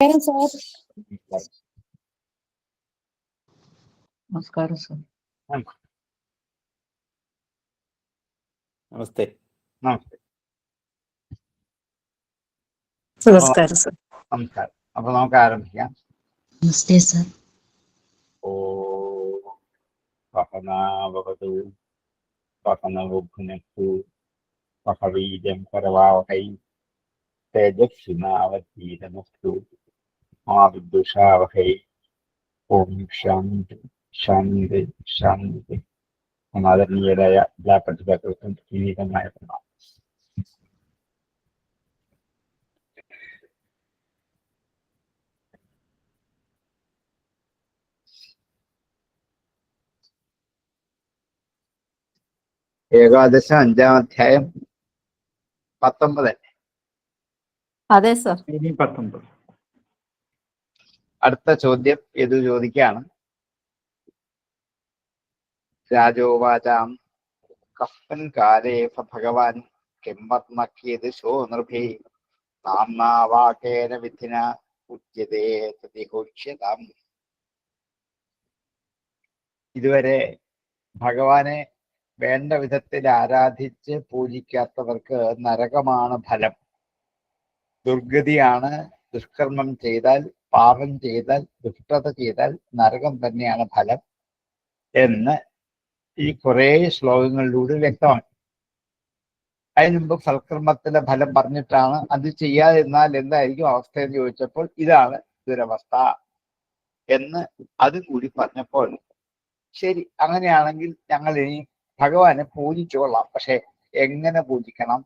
നമസ്കാരം സർ. നമസ്തേ. നമസ്തേ. നമസ്കാരം സർ. നമസ്കാരം. അപ്പൊ നമുക്ക് ആരംഭിക്കാം. നമസ്തേ സർ. സഹനാവവതു സഹനൗ ഭുനക്തു സഹ വീര്യം കരവാവഹൈ തേജസ്വിനാവധീതമസ്തു മാ വിദ്വിഷാവഹൈ. ഓം ശാന്തി ശാന്തി ശാന്തി. ആദരണീയരായ എല്ലാ പ്രതിഭകൾക്കും വിനീതമായ പ്രണാമം. ഏകാദശം 5-ാം അധ്യായം 19. അതെ സർ. ഇനി 19. അടുത്ത ചോദ്യം ഇത് ചോദിക്കാണ്. രാജോവാചാം കസ്മിൻ കാലേ ഭഗവാൻ കിംവർണ്ണഖ്യേദിശോ നൃഭേ നാംനാ വാകേന വിധിന ഉച്യതേ തതിഹോക്ഷ്യതാം. ഇതുവരെ ഭഗവാനെ വേണ്ട വിധത്തിൽ ആരാധിച്ച് പൂജിക്കാത്തവർക്ക് നരകമാണ് ഫലം, ദുർഗതിയാണ്. ദുഷ്കർമ്മം ചെയ്താൽ, പാപം ചെയ്താൽ, ദുഷ്ടത ചെയ്താൽ നരകം തന്നെയാണ് ഫലം എന്ന് ഈ കുറെ ശ്ലോകങ്ങളിലൂടെ വ്യക്തമാണ്. അതിന് മുമ്പ് സൽക്കർമ്മത്തിന്റെ ഫലം പറഞ്ഞിട്ടാണ് അത് ചെയ്യാതിരുന്നാൽ എന്തായിരിക്കും അവസ്ഥ എന്ന് ചോദിച്ചപ്പോൾ ഇതാണ് ദുരവസ്ഥ എന്ന് അതും കൂടി പറഞ്ഞപ്പോൾ ശരി, അങ്ങനെയാണെങ്കിൽ ഞങ്ങൾ ഇനി ഭഗവാനെ പൂജിച്ചുകൊള്ളാം. പക്ഷെ എങ്ങനെ പൂജിക്കണം,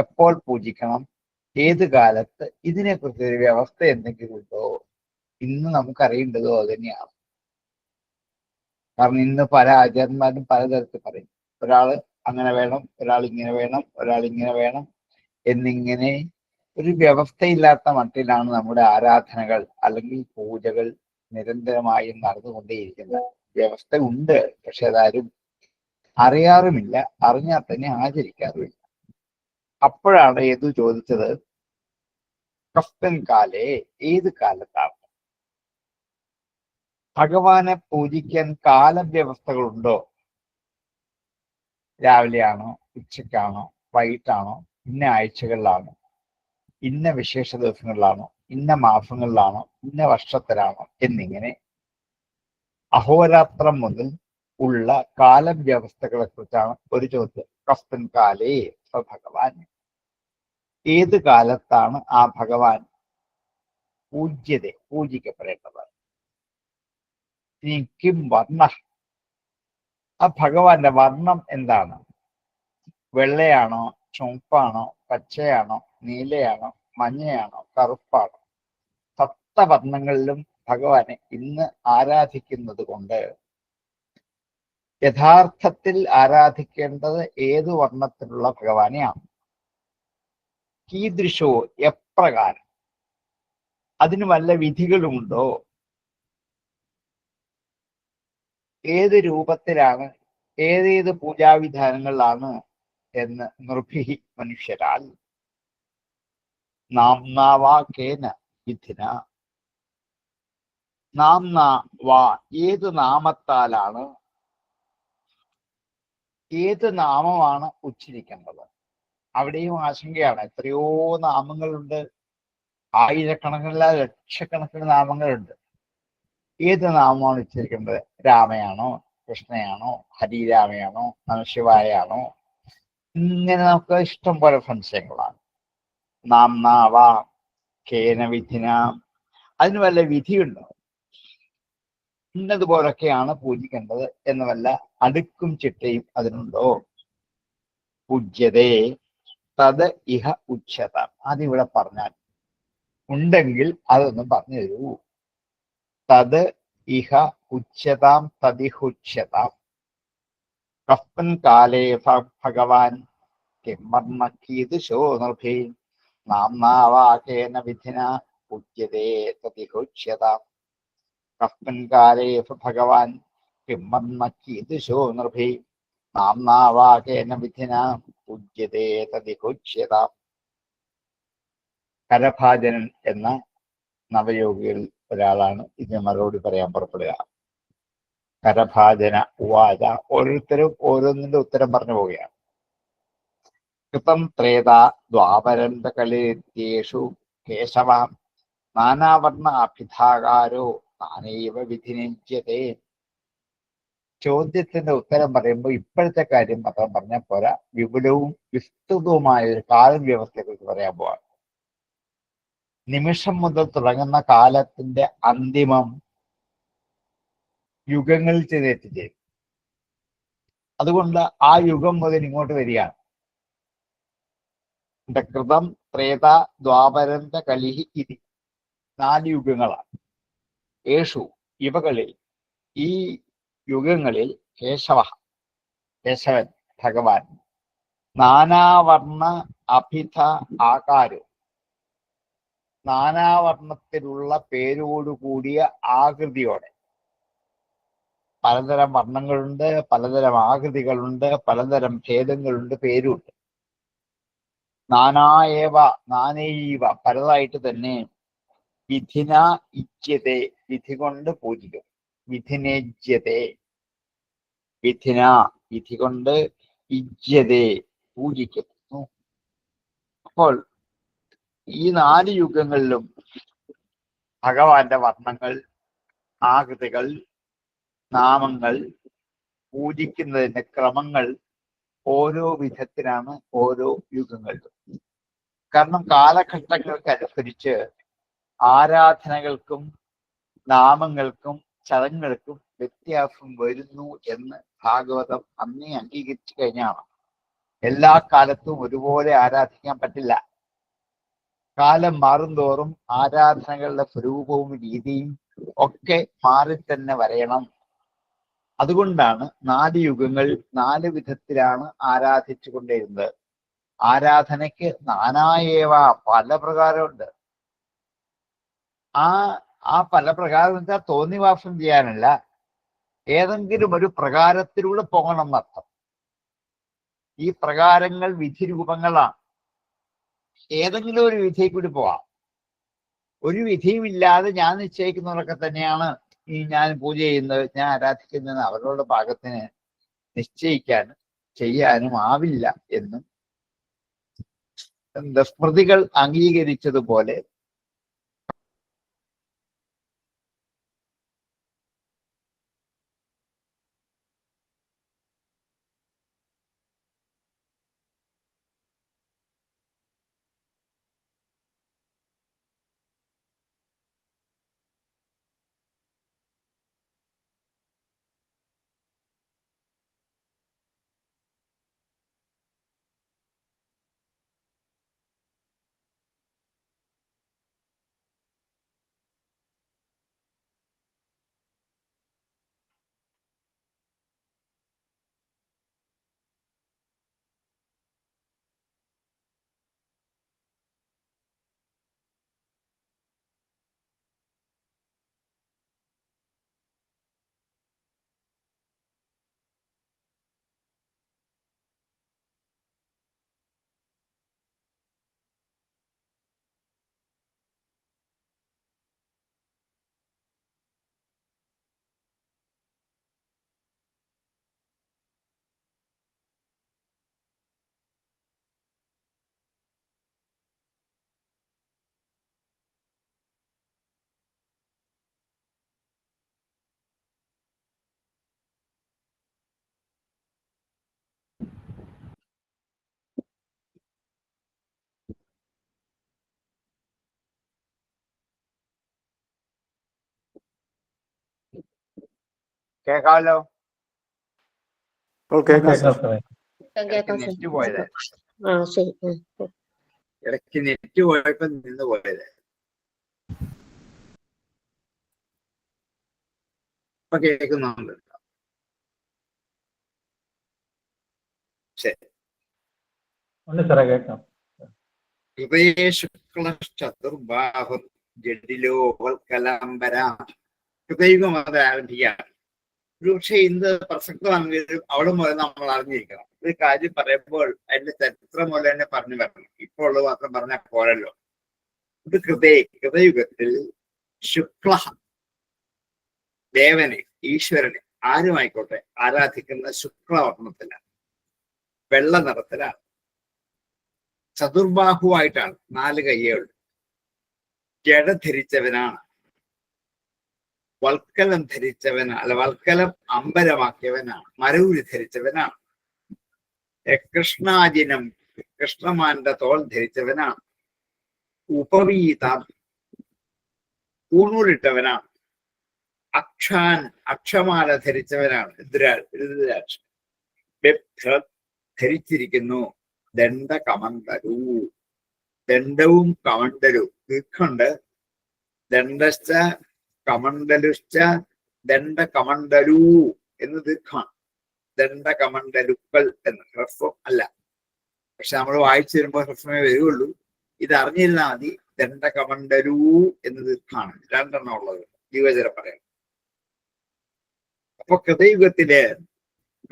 എപ്പോൾ പൂജിക്കണം, ഏത് കാലത്ത്, ഇതിനെക്കുറിച്ച് ഒരു വ്യവസ്ഥ എന്തെങ്കിലും ഉണ്ടോ? ഇന്ന് നമുക്കറിയേണ്ടതോ അത് തന്നെയാണ്. കാരണം ഇന്ന് പല ആചാര്യന്മാരും പലതരത്തിൽ പറയും. ഒരാള് അങ്ങനെ വേണം, ഒരാൾ ഇങ്ങനെ വേണം, ഒരാൾ ഇങ്ങനെ വേണം എന്നിങ്ങനെ ഒരു വ്യവസ്ഥയില്ലാത്ത മട്ടിലാണ് നമ്മുടെ ആരാധനകൾ അല്ലെങ്കിൽ പൂജകൾ നിരന്തരമായും നടന്നുകൊണ്ടേയിരിക്കുന്നത്. വ്യവസ്ഥ ഉണ്ട്, പക്ഷെ അതാരും അറിയാറുമില്ല, അറിഞ്ഞാൽ തന്നെ ആചരിക്കാറുമില്ല. അപ്പോഴാണ് ഏതു ചോദിച്ചത്, കസ്മിൻ കാലേ, ഏത് കാലത്താണ് ഭഗവാനെ പൂജിക്കാൻ കാലവ്യവസ്ഥകളുണ്ടോ? രാവിലെയാണോ, ഉച്ചയ്ക്കാണോ, വൈകിട്ടാണോ, ഇന്ന ആഴ്ചകളിലാണോ, ഇന്ന വിശേഷ ദിവസങ്ങളിലാണോ, ഇന്ന മാസങ്ങളിലാണോ, ഇന്ന വർഷത്തിലാണോ എന്നിങ്ങനെ അഹോരാത്രം മുതൽ ഉള്ള കാലവ്യവസ്ഥകളെ കുറിച്ചാണ് ഒരു ചോദ്യം. കസ്മിൻ കാലേ ഭഗവാൻ, ഏത് കാലത്താണ് ആ ഭഗവാൻ പൂജിക്കപ്പെടേണ്ടത്? ഇനി കിം വർണ്ണ, ആ ഭഗവാന്റെ വർണ്ണം എന്താണ്? വെള്ളയാണോ, ചുവപ്പാണോ, പച്ചയാണോ, നീലയാണോ, മഞ്ഞയാണോ, കറുപ്പാണോ? സപ്തവർണ്ണങ്ങളിലും ഭഗവാനെ ഇന്ന് ആരാധിക്കുന്നത് കൊണ്ട് യഥാർത്ഥത്തിൽ ആരാധിക്കേണ്ടത് ഏതു വർണ്ണത്തിലുള്ള ഭഗവാനെയാണ്? കീദൃശോ, എപ്രകാരം? അതിന് വല്ല വിധികളുമുണ്ടോ? ഏത് രൂപത്തിലാണ്, ഏതേത് പൂജാവിധാനങ്ങളിലാണ് എന്ന് നൃഭിഹി മനുഷ്യരാൽ നാംനാവാകേന വിധിന. നാംനാവാ, ഏത് നാമത്താലാണ്, ഏത് നാമമാണ് ഉച്ചരിക്കേണ്ടത്? അവിടെയും ആശങ്കയാണ്. എത്രയോ നാമങ്ങളുണ്ട്, ആയിരക്കണക്കിനല്ല ലക്ഷക്കണക്കിന് നാമങ്ങളുണ്ട്. ഏത് നാമമാണ് ഉച്ചരിക്കേണ്ടത്? രാമയാണോ, കൃഷ്ണയാണോ, ഹരിരാമയാണോ, നമശിവായാണോ? ഇങ്ങനെ നമുക്ക് ഇഷ്ടം പോലെ സംശയങ്ങളാണ്. നാംനാവാ കേന വിധിന, അതിന് വല്ല വിധിയുണ്ടോ? ഇന്നതുപോലൊക്കെയാണ് പൂജിക്കേണ്ടത് എന്ന് വല്ല അടുക്കും ചിട്ടയും അതിനുണ്ടോ? പൂജ്യതേ തത് ഇഹ ഉച്യത. അതിവിടെ പറഞ്ഞാൽ ഉണ്ടെങ്കിൽ അതൊന്നും പറഞ്ഞു തരൂ. തത് ഇഹ ഉച്യതാം തദിഹുച്യതാം. കസ്മിൻ കാലേ ഭഗവാൻ കിംവർണ്ണഖ്യേദിശോ നൃഭേ നാംനാവാകേന വിധിന ഉച്യതേ തദിഹുച്യതാം. കസ്മിൻ കാലേ ഭഗവാൻ കിംവർണ്ണഖ്യേദിശോ നൃഭേ നാംനാവാകേന വിധിന ഉച്യതേ തദിഹുച്യതാം. കരഭാജനൻ എന്ന നവയോഗികളിൽ ഒരാളാണ് ഇതിന് മറുപടി പറയാൻ പുറപ്പെടുക. കരഭാജന ഉവാച. ഓരോരുത്തരും ഓരോന്നിന്റെ ഉത്തരം പറഞ്ഞു പോവുകയാണ്. കൃതം ത്രേത ദ്വാപരന്തകലേഷു കേശവ നാനാവർണ്ണ അഭിധാകാരോ നാനൈവ വിധിനിജ്യതേ. ചോദ്യത്തിന്റെ ഉത്തരം പറയുമ്പോൾ ഇപ്പോഴത്തെ കാര്യം മാത്രം പറഞ്ഞാൽ പോരാ, വിപുലവും വിസ്തൃതവുമായ ഒരു കാലവ്യവസ്ഥയെക്കുറിച്ച് പറയാൻ പോവാണ്. നിമിഷം മുതൽ തുടങ്ങുന്ന കാലത്തിന്റെ അന്തിമം യുഗങ്ങളിൽ എത്തിച്ചേരും. അതുകൊണ്ട് ആ യുഗം മുതൽ ഇങ്ങോട്ട് വരികയാണ്. കൃതം ത്രേത ദ്വാപരന്ത കലിഹി ഇതി 4 യുഗങ്ങളാണ്. യേശു ഇവകളിൽ, ഈ യുഗങ്ങളിൽ കേശവൻ ഭഗവാൻ നാനാവർണ്ണ അഭിധ ആകാരം, നാനാവർണ്ണത്തിലുള്ള പേരോടുകൂടിയ ആകൃതിയോടെ, പലതരം വർണ്ണങ്ങളുണ്ട്, പലതരം ആകൃതികളുണ്ട്, പലതരം ഭേദങ്ങളുണ്ട്, പേരുണ്ട്. നാനായേവ നാനൈവ പലതായിട്ട് തന്നെ വിധിന ഇജ്യത്തെ വിധി കൊണ്ട് പൂജിക്കും. വിധിനേജ്യത്തെ വിധിന വിധി കൊണ്ട് ഇജ്യത്തെ പൂജിക്കുന്നു. അപ്പോൾ ഈ 4 യുഗങ്ങളിലും ഭഗവാന്റെ വർണ്ണങ്ങൾ, ആകൃതികൾ, നാമങ്ങൾ, പൂജിക്കുന്നതിന്റെ ക്രമങ്ങൾ ഓരോ വിധത്തിലാണ് ഓരോ യുഗങ്ങളിലും. കാരണം കാലഘട്ടങ്ങൾക്കനുസരിച്ച് ആരാധനകൾക്കും നാമങ്ങൾക്കും ചടങ്ങുകൾക്കും വ്യത്യാസം വരുന്നു എന്ന് ഭാഗവതം അന്നേ അംഗീകരിച്ചു കഴിഞ്ഞാണ്. എല്ലാ കാലത്തും ഒരുപോലെ ആരാധിക്കാൻ പറ്റില്ല. കാലം മാറുന്തോറും ആരാധനകളുടെ സ്വരൂപവും രീതിയും ഒക്കെ മാറി തന്നെ വരയണം. അതുകൊണ്ടാണ് 4 യുഗങ്ങൾ 4 വിധത്തിലാണ് ആരാധിച്ചു കൊണ്ടിരുന്നത്. ആരാധനയ്ക്ക് നാനായേവ പല പ്രകാരമുണ്ട്. ആ പല പ്രകാരം വെച്ചാൽ തോന്നിവാസം ചെയ്യാനല്ല, ഏതെങ്കിലും ഒരു പ്രകാരത്തിലൂടെ പോകണം എന്നർത്ഥം. ഈ പ്രകാരങ്ങൾ വിധിരൂപങ്ങളാണ്. ഏതെങ്കിലും ഒരു വിധിയിൽ കൂടി പോവാം. ഒരു വിധിയുമില്ലാതെ ഞാൻ നിശ്ചയിക്കുന്നതൊക്കെ തന്നെയാണ് ഈ ഞാൻ പൂജ ചെയ്യുന്നത്, ഞാൻ ആരാധിക്കുന്നത് അവരുടെ ഭാഗത്തിന് നിശ്ചയിക്കാനും ചെയ്യാനും ആവില്ല എന്നും സ്മൃതികൾ അംഗീകരിച്ചതുപോലെ കേൾക്കാമല്ലോ. ഇടയ്ക്ക് നെറ്റ് പോയത്, ഇടയ്ക്ക് നെറ്റ് പോയപ്പോ നിന്ന് പോയത്. ഇപ്പൊ കേൾക്കുന്നുണ്ട്. ശരി. ഹൃദയേ ശുക്ലചതുർബാഹുർ ജഡിലോ കലാംബര. ഹൃദയുഗം അത് ആരംഭിക്കുകയാണ്. പക്ഷെ ഇന്ന് പ്രസക്തമാണെങ്കിലും അവിടെ മുതൽ നമ്മൾ അറിഞ്ഞിരിക്കണം. ഒരു കാര്യം പറയുമ്പോൾ അതിന്റെ ചരിത്രം പോലെ തന്നെ പറഞ്ഞു വരണം. ഇപ്പോൾ ഉള്ളത് മാത്രം പറഞ്ഞാൽ പോരല്ലോ. ഇത് ഹൃദയയുഗത്തിൽ ശുക്ല ദേവനെ, ഈശ്വരനെ, ആരുമായിക്കോട്ടെ ആരാധിക്കുന്ന ശുക്ലവർണ്ണത്തിലാണ്, വെള്ള നിറത്തിലാണ്, ചതുർബാഹുവായിട്ടാണ്, 4 കയ്യുണ്ട്, ജട ധരിച്ചവനാണ്, വൽക്കലം ധരിച്ചവനാണ്, അല്ല വൽക്കലം അമ്പരമാക്കിയവനാണ്, മരൂരി ധരിച്ചവനാണ്, കൃഷ്ണാജിനം കൃഷ്ണമാന്റെ തോൾ ധരിച്ചവനാണ്, ഉപവീതം ഊണൂരിട്ടവനാണ്, അക്ഷമാല ധരിച്ചവനാണ്, ഋതുരാക്ഷൻ ധരിച്ചിരിക്കുന്നു, ദണ്ഡ കമണ്ഡലൂ, ദണ്ഡവും കമണ്ഡലവും ദീർഘണ്ട്, ദണ്ഡശ്ച കമണ്ഡലുശ്ച ദണ്ഡ കമണ്ഡലൂ എന്ന് ദീർഘമാണ്, ദണ്ഡ കമണ്ഡലുക്കൾ എന്ന് ഹ്രസ്വം അല്ല. പക്ഷെ നമ്മൾ വായിച്ചു വരുമ്പോൾ ഹ്രസ്വമേ വരികയുള്ളൂ. ഇത് അറിഞ്ഞിരുന്നാൽ മതി. ദണ്ഡ കമണ്ഡലൂ എന്ന് ദീർഘമാണ്, 2 എണ്ണം ഉള്ളത്, ജീവചരം പറയാം. അപ്പൊ കൃതയുഗത്തില്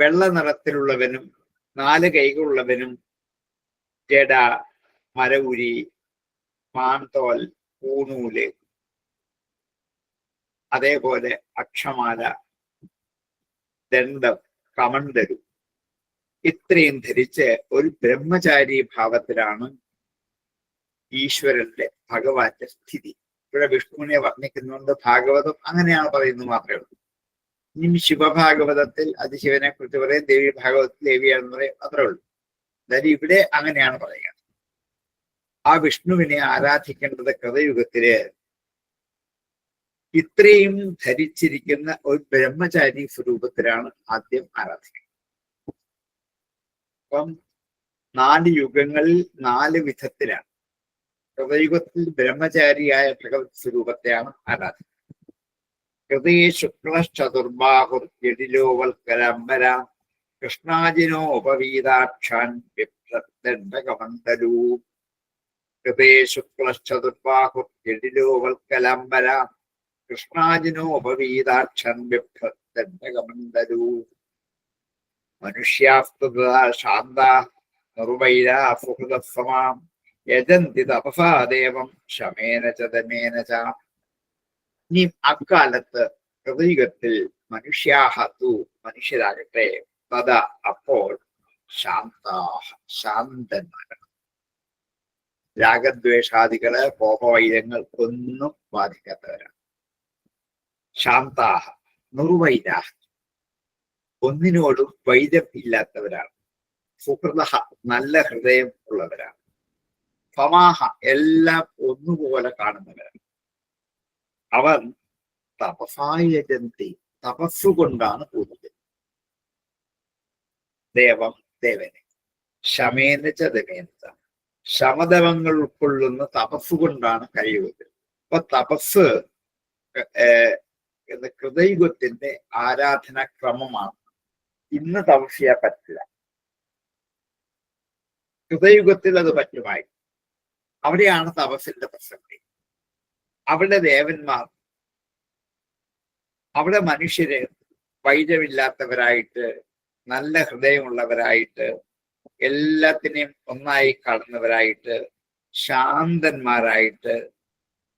വെള്ള നിറത്തിലുള്ളവനും 4 കൈകളുള്ളവനും ജട, മരവുരി, മാൻതോൽ, പൂണൂല്, അതേപോലെ അക്ഷമാല, ദണ്ഡം, കമണ്ഡലു ഇത്രയും ധരിച്ച് ഒരു ബ്രഹ്മചാരി ഭാവത്തിലാണ് ഈശ്വരന്റെ, ഭഗവാന്റെ സ്ഥിതി. ഇവിടെ വിഷ്ണുവിനെ വർണ്ണിക്കുന്നുണ്ട്, ഭാഗവതം അങ്ങനെയാണ് പറയുന്നത് മാത്രമേ ഉള്ളൂ. ഇനി ശിവഭാഗവതത്തിൽ അത് ശിവനെ കുറിച്ച് പറയും, ദേവി ഭാഗവതത്തിൽ ദേവിയാണെന്ന് പറയും, അത്രേ ഉള്ളൂ. അതായത് ഇവിടെ അങ്ങനെയാണ് പറയുക. ആ വിഷ്ണുവിനെ ആരാധിക്കേണ്ടത് കൃതയുഗത്തില് ഇത്രയും ധരിച്ചിരിക്കുന്ന ഒരു ബ്രഹ്മചാരി സ്വരൂപത്തിലാണ് ആദ്യം ആരാധിക്കുന്നത്. അപ്പം 4 യുഗങ്ങളിൽ 4 വിധത്തിലാണ്. കൃതയുഗത്തിൽ ബ്രഹ്മചാരിയായ ഭഗവത് സ്വരൂപത്തെയാണ് ആരാധിക്കുന്നത്. ഹൃദയ ശുക്ലശ്ചതുർബാഹുർ ജഡിലോവൽക്കലംബര കൃഷ്ണാജിനോ ഉപവീതാക്ഷാൻ വിപ്രദണ്ഡകമണ്ഡലൂ. ഹൃദയ ശുക്ലശ്ചതുർബാഹുർ ജഡിലോവൽക്കലംബര കൃഷ്ണാജിനോ ഉപവീതാക്ഷൻ വിപ്രദണ്ഡകമണ്ഡലൂ. മനുഷ്യാസ്തു ശാന്ത നിർവൈരാ സുഹൃതസമാം യജന്തി തപസാ ദേവം ശമേന ച ദമേന ച. ഇനി അക്കാലത്ത് കൃതയുഗത്തിൽ മനുഷ്യാഹത്തു മനുഷ്യരാകട്ടെ തഥാ അപ്പോൾ ശാന്താഹ ശാന്തന്മാരാണ്. രാഗദ്വേഷാദികള് കോപവൈരങ്ങൾ ഒന്നും ബാധിക്കാത്തവരാണ്. ശാന്താഹ നിർവൈരാഹ ഒന്നിനോടും വൈരം ഇല്ലാത്തവരാണ്. സുഹൃത നല്ല ഹൃദയം ഉള്ളവരാണ്. സമാഹ എല്ലാം ഒന്നുപോലെ കാണുന്നവരാണ്. അവർ തപസായജന്തി തപസ്സുകൊണ്ടാണ് പൂജിക്കുന്നത് ദേവം ദേവനെ. ശമേന ച ദമേന ച ശമദവങ്ങൾ ഉൾക്കൊള്ളുന്ന തപസ്സുകൊണ്ടാണ് കഴിയുന്നത്. അപ്പൊ തപസ് എന്ന കൃതയുഗത്തിന്റെ ആരാധനാക്രമമാണ്. ഇന്ന് തപസ് ചെയ്യാൻ പറ്റില്ല, കൃതയുഗത്തിൽ അത് പറ്റുമായി. അവിടെയാണ് തപസ്സിന്റെ പ്രസക്തി. അവിടെ ദേവന്മാർ, അവിടെ മനുഷ്യര് വൈരമില്ലാത്തവരായിട്ട്, നല്ല ഹൃദയമുള്ളവരായിട്ട്, എല്ലാത്തിനെയും ഒന്നായി കാണുന്നവരായിട്ട്, ശാന്തന്മാരായിട്ട്,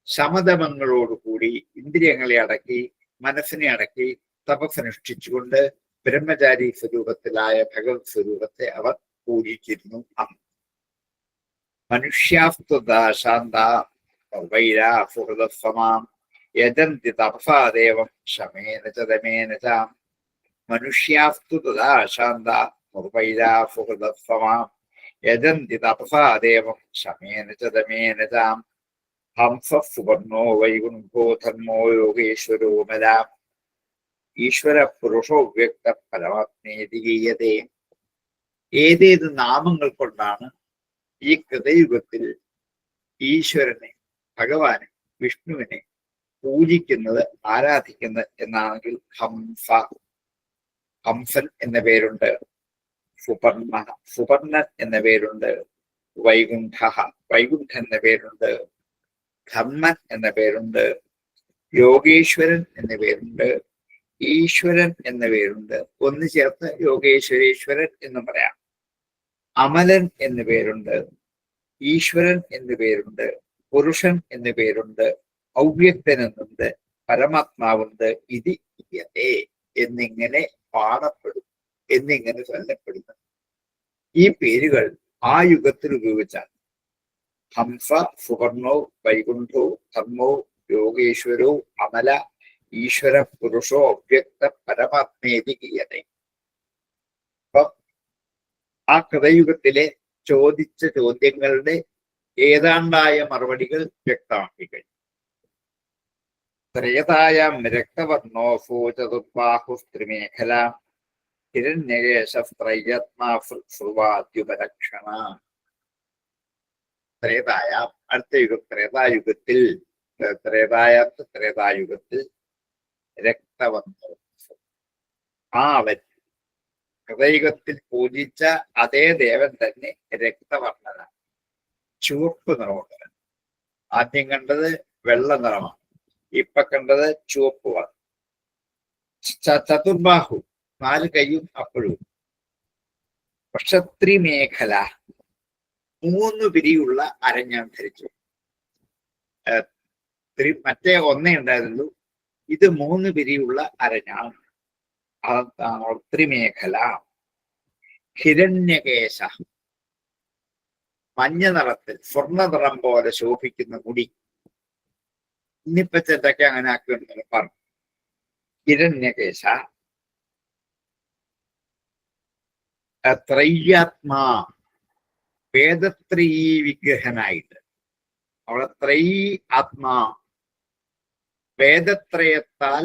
ശമദമങ്ങളോടുകൂടി ഇന്ദ്രിയങ്ങളെ അടക്കി മനസ്സിനെ അടക്കി തപസ്സനുഷ്ഠിച്ചുകൊണ്ട് ബ്രഹ്മചാരി സ്വരൂപത്തിലായ ഭഗവത് സ്വരൂപത്തെ അവർ പൂജിച്ചിരുന്നു. മനുഷ്യാസ്തുത ശാന്ത വൈരാ സുഹൃതസമാം യജന്തി തപസാ ദേവം ശമേന ച ദമേന ച. മനുഷ്യാസ്തു തഥാ ശാന്ത നിർവൈരാ സുഹൃതസമാം യജന്തി തപസാ ദേവം ശമേന ച ദമേന ച. ഹംസ സുവർണോ വൈകുണ്ഠോ ധർമ്മോ യോഗേശ്വരോ മല. ഈശ്വര പുരുഷോ വ്യക്ത പരമാത്മേതി ഗീയതേ. ഏതേത് നാമങ്ങൾ കൊണ്ടാണ് ഈ കൃതയുഗത്തിൽ ഈശ്വരനെ, ഭഗവാനെ, വിഷ്ണുവിനെ പൂജിക്കുന്നത്, ആരാധിക്കുന്നത് എന്നാണെങ്കിൽ ഹംസ, ഹംസൻ എന്ന പേരുണ്ട്. സുപർണ, സുപർണൻ എന്ന പേരുണ്ട്. വൈകുണ്ഠ, വൈകുണ്ഠൻ എന്ന പേരുണ്ട്. ധർമ്മൻ എന്ന പേരുണ്ട്. യോഗേശ്വരൻ എന്ന പേരുണ്ട്. ഈശ്വരൻ എന്ന പേരുണ്ട്. ഒന്ന് ചേർത്ത് യോഗേശ്വരേശ്വരൻ എന്ന് പറയാം. അമലൻ എന്ന പേരുണ്ട്. ഈശ്വരൻ എന്ന പേരുണ്ട്. പുരുഷൻ എന്ന പേരുണ്ട്. ഔവ്യക്തനെന്നുണ്ട്, പരമാത്മാവുണ്ട്, ഇത് ഇയതേ എന്നിങ്ങനെ പാടപ്പെടും, എന്നിങ്ങനെ ചൊല്ലപ്പെടുന്നു. ഈ പേരുകൾ ആ യുഗത്തിൽ ഉപയോഗിച്ചാണ്. ഹംസ, സുവർണോ, വൈകുണ്ഠോ, ധർമ്മോ, യോഗേശ്വരോ, അമല, ഈശ്വര പുരുഷോ, അവ്യക്ത പരമാത്മേതി ഗീയതേ. അപ്പൊ ആ കൃതയുഗത്തിലെ ചോദിച്ച ചോദ്യങ്ങളുടെ ഏതാണ്ടായ മറുപടികൾ വ്യക്തമാക്കി കഴിഞ്ഞു. ത്രേതായാം രക്തവർണോഫോ ചതുർബാഹുസ്ത്രിമേഖല ഹിരണ്യകേശസ്ത്രയത്മാഫ്രുവാദ്യുപലക്ഷണ. ത്രേതായാം, അടുത്ത യുഗം ത്രേതായുഗത്തിൽ, ത്രേതായുഗത്തിൽ രക്തവർണ്ണോ, ആ അവൻ ഹൃദയുഗത്തിൽ പൂജിച്ച അതേ ദേവൻ തന്നെ രക്തവർണ്ണനാണ്, ചുവപ്പ് നിറമുള്ളവൻ. ആദ്യം കണ്ടത് വെള്ള നിറമാണ്, ഇപ്പൊ കണ്ടത് ചുവപ്പ് വന്നു. ചതുർബാഹു, 4 കൈയും അപ്പോഴും. ക്ഷത്രിമേഖല, 3 പിരിയുള്ള അരഞ്ഞാൻ ധരിച്ചു. മറ്റേ ഒന്നേ ഉണ്ടായിരുന്നുള്ളൂ, ഇത് 3 പിരിയുള്ള അരഞ്ഞാൻ. അതാണ് ത്രിമേഖല. ഹിരണ്യകേശ, മഞ്ഞ നിറത്തിൽ സ്വർണ്ണ നിറം പോലെ ശോഭിക്കുന്ന മുടി. ഇന്നിപ്പച്ചൊക്കെ അങ്ങനെ ആക്കിയുണ്ടെന്ന് പറഞ്ഞു. ഹിരണ്യകേശ. ത്രയ്യാത്മാ, വേദത്രയീ വിഗ്രഹനായിട്ട്. അവിടെ ത്രയീ ആത്മാ, വേദത്രയത്താൽ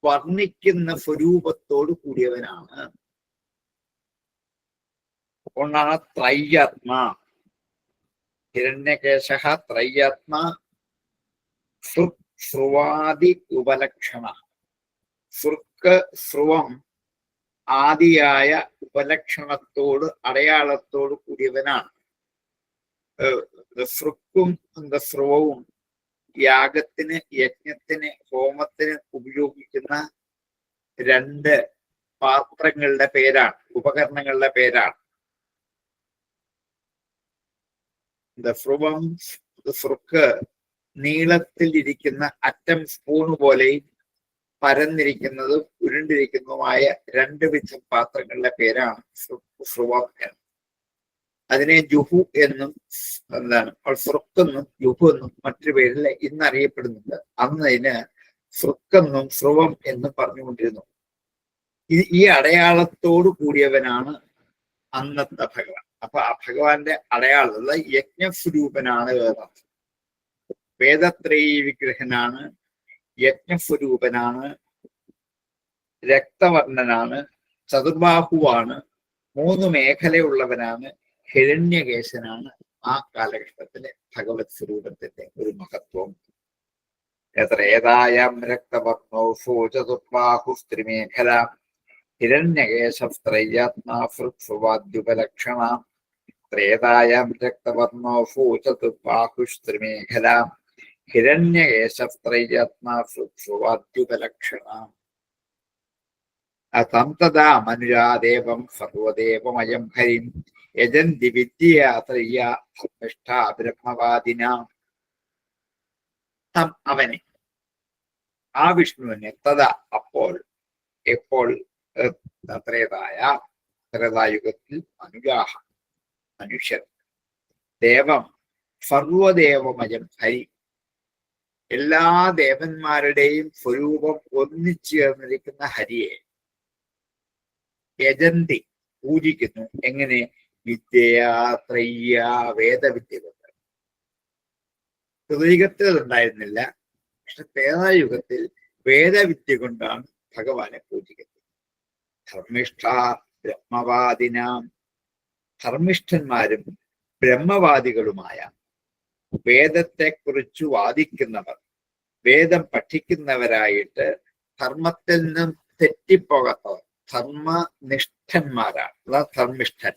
വർണ്ണിക്കുന്ന സ്വരൂപത്തോട് കൂടിയവനാണ്. അതുകൊണ്ടാണ് ത്രയ്യാത്മാ. ഹിരണ്യകേശ ത്രയ്യാത്മാ ശ്രുവാദി ഉപലക്ഷണ. സൃക്ക്, സ്രുവം ആദിയായ ഉപലക്ഷണത്തോട്, അടയാളത്തോട് കൂടിയവനാണ്. സൃക്കും സ്രുവവും യാഗത്തിന്, യജ്ഞത്തിന്, ഹോമത്തിന് ഉപയോഗിക്കുന്ന 2 പാത്രങ്ങളുടെ പേരാണ്, ഉപകരണങ്ങളുടെ പേരാണ്. സ്രുവം, സൃക്ക് നീളത്തിൽ ഇരിക്കുന്ന അറ്റം സ്പൂണ് പോലെയും പരന്നിരിക്കുന്നതും ഉരുണ്ടിരിക്കുന്നതുമായ 2 വിധം പാത്രങ്ങളുടെ പേരാണ് സ്രുവം എന്ന്. അതിനെ ജുഹു എന്നും സൃക്കെന്നും ജുഹു എന്നും മറ്റൊരു പേരിൽ ഇന്നറിയപ്പെടുന്നുണ്ട്. അന്ന് അതിന് സൃക്കെന്നും സ്രുവം എന്നും പറഞ്ഞുകൊണ്ടിരുന്നു. ഈ അടയാളത്തോട് കൂടിയവനാണ് അന്നത്തെ ഭഗവാൻ. അപ്പൊ ആ ഭഗവാന്റെ അടയാളമുള്ള യജ്ഞസ്വരൂപനാണ് വേദം. വേദത്രയീ വിഗ്രഹനാണ്, യജ്ഞസ്വരൂപനാണ്, രക്തവർണ്ണനാണ്, ചതുർബാഹുവാണ്, 3 മേഖലയുള്ളവനാണ്, ഹിരണ്യകേശനാണ്. ആ കാലഘട്ടത്തിലെ ഭഗവത് സ്വരൂപത്തിന്റെ ഒരു മഹത്വം. ത്രേതായാം രക്തവർണ്ണോ ചതുർബാഹുസ്ത്രിമേഖല ഹിരണ്യകേശസ്ത്രയ്യാത്മാഫ്രുവാദ്യുപലക്ഷണ. ത്രേതായാം രക്തവർണ്ണോ ചതുർബാഹുസ്ത്രിമേഖല ഹിരണ്യകേശസ്ത്രയ്യാത്മാഫ്രുവാദ്യുപലക്ഷണ. തം തഥാ മനുജാദേവം സർവദേവമയം ഹരിം യജന്തി വിദ്യയാത്രയ്യ ധർമ്മിഷ്ഠാ ബ്രഹ്മവാദിനാം. തം, അവനെ, ആ വിഷ്ണുവിനെ, തഥാ അപ്പോൾ, എപ്പോൾ, ത്രേതായുഗത്തിൽ മനുജാഹ, മനുഷ്യർ, ദേവം, സർവദേവമയം ഹരി, എല്ലാ ദേവന്മാരുടെയും സ്വരൂപം ഒന്നിച്ചേർന്നിരിക്കുന്ന ഹരിയെ യജന്തി, പൂജിക്കുന്നു. എങ്ങനെ? വിദ്യയാത്രയ്യ, വേദവിദ്യ കൊണ്ട്. കൃതയുഗത്തിൽ അതുണ്ടായിരുന്നില്ല, പക്ഷെ ത്രേതായുഗത്തിൽ വേദവിദ്യ കൊണ്ടാണ് ഭഗവാനെ പൂജിക്കുന്നത്. ധർമ്മിഷ്ഠ ബ്രഹ്മവാദിനാം, ധർമ്മിഷ്ഠന്മാരും ബ്രഹ്മവാദികളുമായ, വേദത്തെക്കുറിച്ച് വാദിക്കുന്നവർ, വേദം പഠിക്കുന്നവരായിട്ട് ധർമ്മത്തിൽ നിന്നും തെറ്റിപ്പോകാത്തവർ, ധർമ്മനിഷ്ഠന്മാരാണ്. അതാ ധർമ്മിഷ്ഠൻ.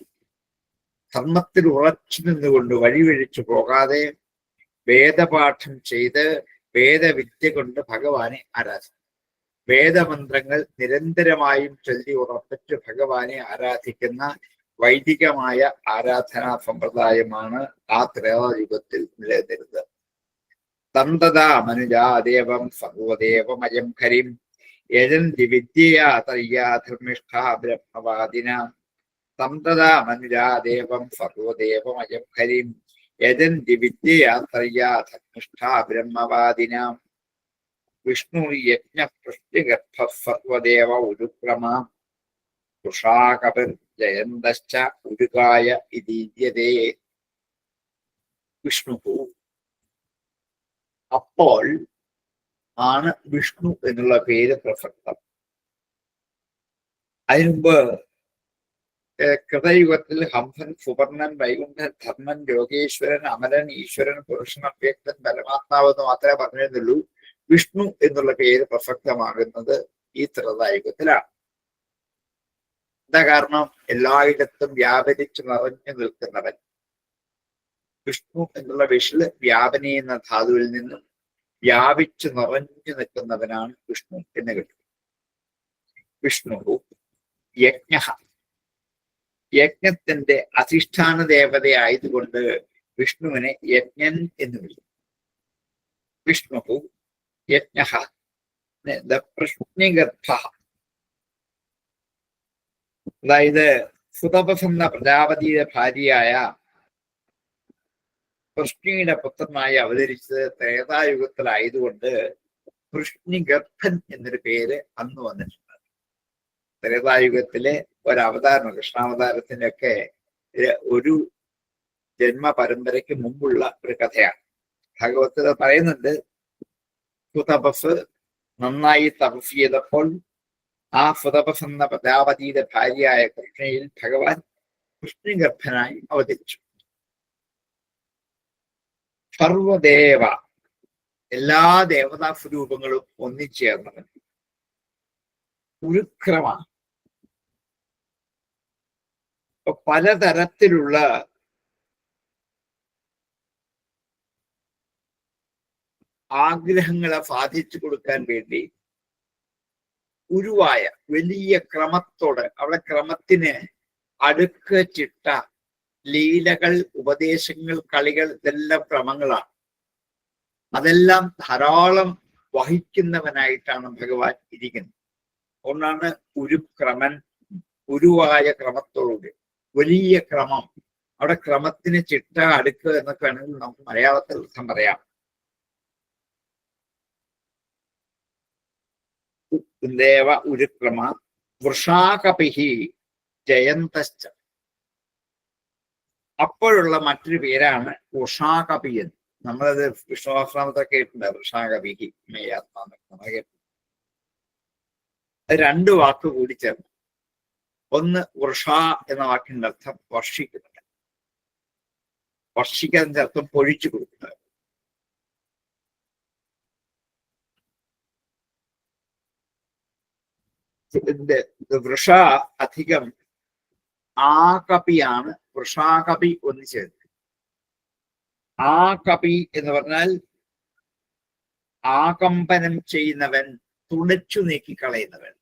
ധർമ്മത്തിൽ ഉറച്ചു നിന്നുകൊണ്ട് വഴിവഴിച്ചു പോകാതെ വേദപാഠം ചെയ്ത് വേദവിദ്യ കൊണ്ട് ഭഗവാനെ ആരാധിക്കും. വേദമന്ത്രങ്ങൾ നിരന്തരമായും ചൊല്ലി ഉറപ്പിച്ച് ഭഗവാനെ ആരാധിക്കുന്ന വൈദികമായ ആരാധനാ സമ്പ്രദായമാണ് ആ ത്രേതായുഗത്തിൽ നിലനിന്നിരുന്നത്. തന്തദാ മനുജാദേവം സർവദേവമയം ഹരിം യജന്തി വിദ്യയാ തയ്യാ ധർമ്മിഷ്ഠാ ബ്രഹ്മവാദിനാം തന്തദാ മനുജാദേവം സർവദേവമയം ഹരിം യജന്തി വിദ്യയാ തയ്യാ ധർമ്മിഷ്ഠാ ബ്രഹ്മവാദിനാം വിഷ്ണു യജ്ഞപൃഷ്ടിഗർഭ സർവദേവ ഉരുക്രമാ തുഷാകപിർ ജയന്തശ്ച ഉരുകായ ഇതീയതേ. വിഷ്ണു അപ്പോൾ ആണ് വിഷ്ണു എന്നുള്ള പേര് പ്രസക്തം. അതിനുമുമ്പ് കൃതയുഗത്തിൽ ഹംസൻ, സുവർണൻ, വൈകുണ്ഠൻ, ധർമ്മൻ, യോഗേശ്വരൻ, അമരൻ, ഈശ്വരൻ, പുരുഷൻ, അവ്യക്തൻ, പരമാത്മാവ് എന്ന് മാത്രമേ പറഞ്ഞിരുന്നുള്ളൂ. വിഷ്ണു എന്നുള്ള പേര് പ്രസക്തമാകുന്നത് ഈ ത്രേതായുഗത്തിലാണ്. എന്താ കാരണം? എല്ലായിടത്തും വ്യാപരിച്ചു നിറഞ്ഞു നിൽക്കുന്നവൻ. വിഷ്ണു എന്നുള്ള വിഷില് വ്യാപനി എന്ന ധാതുവിൽ നിന്നും വ്യാപിച്ചു നിറഞ്ഞു നിൽക്കുന്നവനാണ് വിഷ്ണു എന്ന് കിട്ടും. വിഷ്ണു യജ്ഞ, യജ്ഞത്തിന്റെ അധിഷ്ഠാന ദേവതയായതുകൊണ്ട് വിഷ്ണുവിനെ യജ്ഞൻ എന്ന് വിളിക്കും. വിഷ്ണു യജ്ഞ പ്രശ്നിഗർഭ, അതായത് സുതപസ് എന്ന പ്രജാപതിയുടെ ഭാര്യയായ കൃഷ്ണിയുടെ പുത്രനായി അവതരിച്ചത് ത്രേതായുഗത്തിലായതുകൊണ്ട് കൃഷ്ണിഗർഭൻ എന്നൊരു പേര് അന്ന് വന്നിട്ടുണ്ട്. ത്രേതായുഗത്തിലെ ഒരവതാരം, കൃഷ്ണാവതാരത്തിന്റെ ഒക്കെ ഒരു ജന്മ പരമ്പരയ്ക്ക് മുമ്പുള്ള ഒരു കഥയാണ്. ഭാഗവതത്തിൽ പറയുന്നുണ്ട്, സുതപസ് നന്നായി തപസ് ചെയ്തപ്പോൾ ആ സുതപസ് എന്ന പ്രജാപതിയുടെ ഭാര്യയായ കൃഷ്ണയിൽ ഭഗവാൻ കൃഷ്ണിഗർഭനായി അവതരിച്ചു. സർവദേവ, എല്ലാ ദേവതാ സ്വരൂപങ്ങളും ഒന്നിച്ചേർന്നവൻ. ഉരുക്രമ, പലതരത്തിലുള്ള ആഗ്രഹങ്ങളെ സാധിച്ചു കൊടുക്കാൻ വേണ്ടി ഉരുവായ വലിയ ക്രമത്തോടെ, അവിടെ ക്രമത്തിന് അടുക്ക ചിട്ട, ലീലകൾ, ഉപദേശങ്ങൾ, കളികൾ, ഇതെല്ലാം ക്രമങ്ങളാണ്. അതെല്ലാം ധാരാളം വഹിക്കുന്നവനായിട്ടാണ് ഭഗവാൻ ഇരിക്കുന്നത്. അതുകൊണ്ടാണ് ഉരുക്രമൻ, ഉരുവായ ക്രമത്തോടുകൂടി വലിയ ക്രമം. അവിടെ ക്രമത്തിന് ചിട്ട, അടുക്ക് എന്നൊക്കെ വേണമെങ്കിൽ നമുക്ക് മലയാളത്തിൽ അർത്ഥം പറയാം. ദേവ ഉരുക്രമ വൃഷാകപിഹി ജയന്തശ്ച. അപ്പോഴുള്ള മറ്റൊരു പേരാണ് വൃഷാകപി എന്ന്. നമ്മളത് വിഷ്ണുസഹസ്രനാമത്തെ കേട്ടിട്ടുണ്ട്, വൃഷാകപിഹി മേയാത്മാന്ന് കേട്ടു. രണ്ട് വാക്ക് കൂടി ചേർന്നു. ഒന്ന് വൃഷ എന്ന വാക്കിന്റെ അർത്ഥം വർഷിക്കുന്നത്, വർഷിക്കുന്നതിന്റെ അർത്ഥം പൊഴിച്ചു കൊടുക്കുന്നത്. വൃഷ അധികം ആകപിയാണ് വൃഷാകപി ഒന്ന് ചേർത്ത്. ആകപി എന്ന് പറഞ്ഞാൽ ആകമ്പനം ചെയ്യുന്നവൻ, തുടച്ചു നീക്കിക്കളയുന്നവൻ.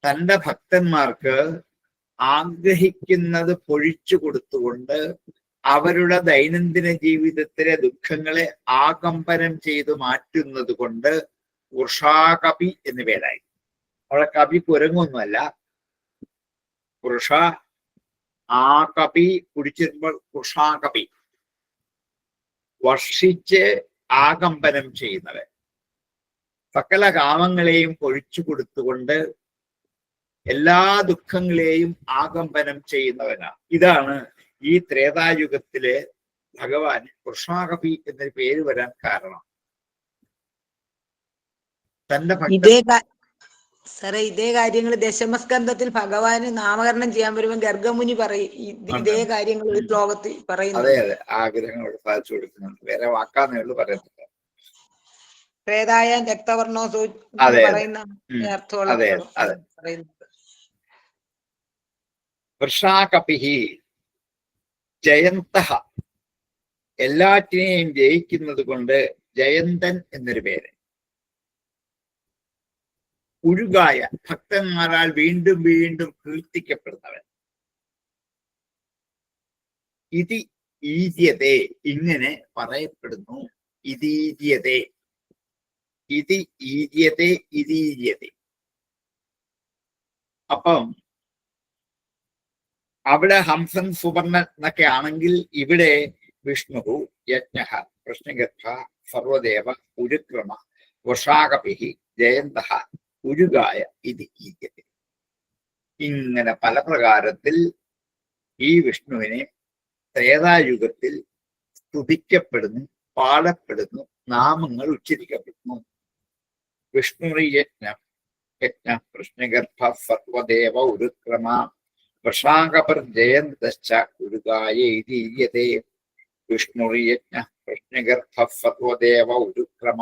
തന്റെ ഭക്തന്മാർക്ക് ആഗ്രഹിക്കുന്നത് പൊഴിച്ചു കൊടുത്തുകൊണ്ട് അവരുടെ ദൈനംദിന ജീവിതത്തിലെ ദുഃഖങ്ങളെ ആകമ്പനം ചെയ്തു മാറ്റുന്നത് കൊണ്ട് വൃഷാകപി എന്ന് പേരായി. അവിടെ കപി കുരങ്ങൊന്നുമല്ല. വൃഷ ആകപി കുടിച്ചിരുമ്പോൾ വൃഷാകപി, വർഷിച്ച് ആകമ്പനം ചെയ്യുന്നവൻ, സകല കാമങ്ങളെയും പൊഴിച്ചു കൊടുത്തുകൊണ്ട് എല്ലാ ദുഃഖങ്ങളെയും ആകമ്പനം ചെയ്യുന്നവനാണ്. ഇതാണ് ഈ ത്രേതായുഗത്തിലെ ഭഗവാൻ വൃഷാകപി എന്നൊരു പേര് വരാൻ കാരണം. തന്റെ ഇതേ കാര്യങ്ങൾ ദശമസ്കന്ധത്തിൽ ഭഗവാന് നാമകരണം ചെയ്യാൻ വരുമ്പോൾ ഗർഗമുനി പറയും ഇതേ കാര്യങ്ങൾ ഒരു ശ്ലോകത്തിൽ പറയുന്നു. അതെ അതെ, ആഗ്രഹങ്ങൾ സാധിച്ചു കൊടുക്കുന്നുണ്ട്. വേറെ വാക്കാന്നേ ഉള്ളൂ പറയുന്നത്. പ്രേതായ രക്തവർണ്ണോ പറയുന്ന അർത്ഥമുള്ള പറയുന്നത്. വൃഷാകപിഹി ജയന്ത, എല്ലാറ്റിനെയും ജയിക്കുന്നത് കൊണ്ട് ജയന്തൻ എന്നൊരു പേര്. ഉരുകായ, ഭക്തന്മാരാൽ വീണ്ടും വീണ്ടും കീർത്തിക്കപ്പെടുന്നവൻ. ഇതി ഈര്യതേ ഇങ്ങനെ പറയപ്പെടുന്നു. ഇതീര്യതേ ഇത് ഈര്യതേ ഇതീര്യതേ. അപ്പം അവിടെ ഹംസൻ സുവർണൻ എന്നൊക്കെ ആണെങ്കിൽ ഇവിടെ വിഷ്ണു യജ്ഞ കൃഷ്ണഗർഭ സർവദേവ ഉരുക്രമ വൃഷാകപി ജയന്ത ഉരുകായ ഇത് ഈര്യതേ. ഇങ്ങനെ പല പ്രകാരത്തിൽ ഈ വിഷ്ണുവിനെ ത്രേതായുഗത്തിൽ സ്തുതിക്കപ്പെടുന്നു, പാടപ്പെടുന്നു, നാമങ്ങൾ ഉച്ചരിക്കപ്പെടുന്നു. വിഷ്ണു യജ്ഞ കൃഷ്ണഗർഭ സർവദേവ ഉരുക്രമ വൃഷാകപർ ജയന്തശ്ച ഉരുകായ ഇതീര്യതേ. വിഷ്ണു യജ്ഞ കൃഷ്ണഗർഭ സർവദേവ ഉരുക്രമ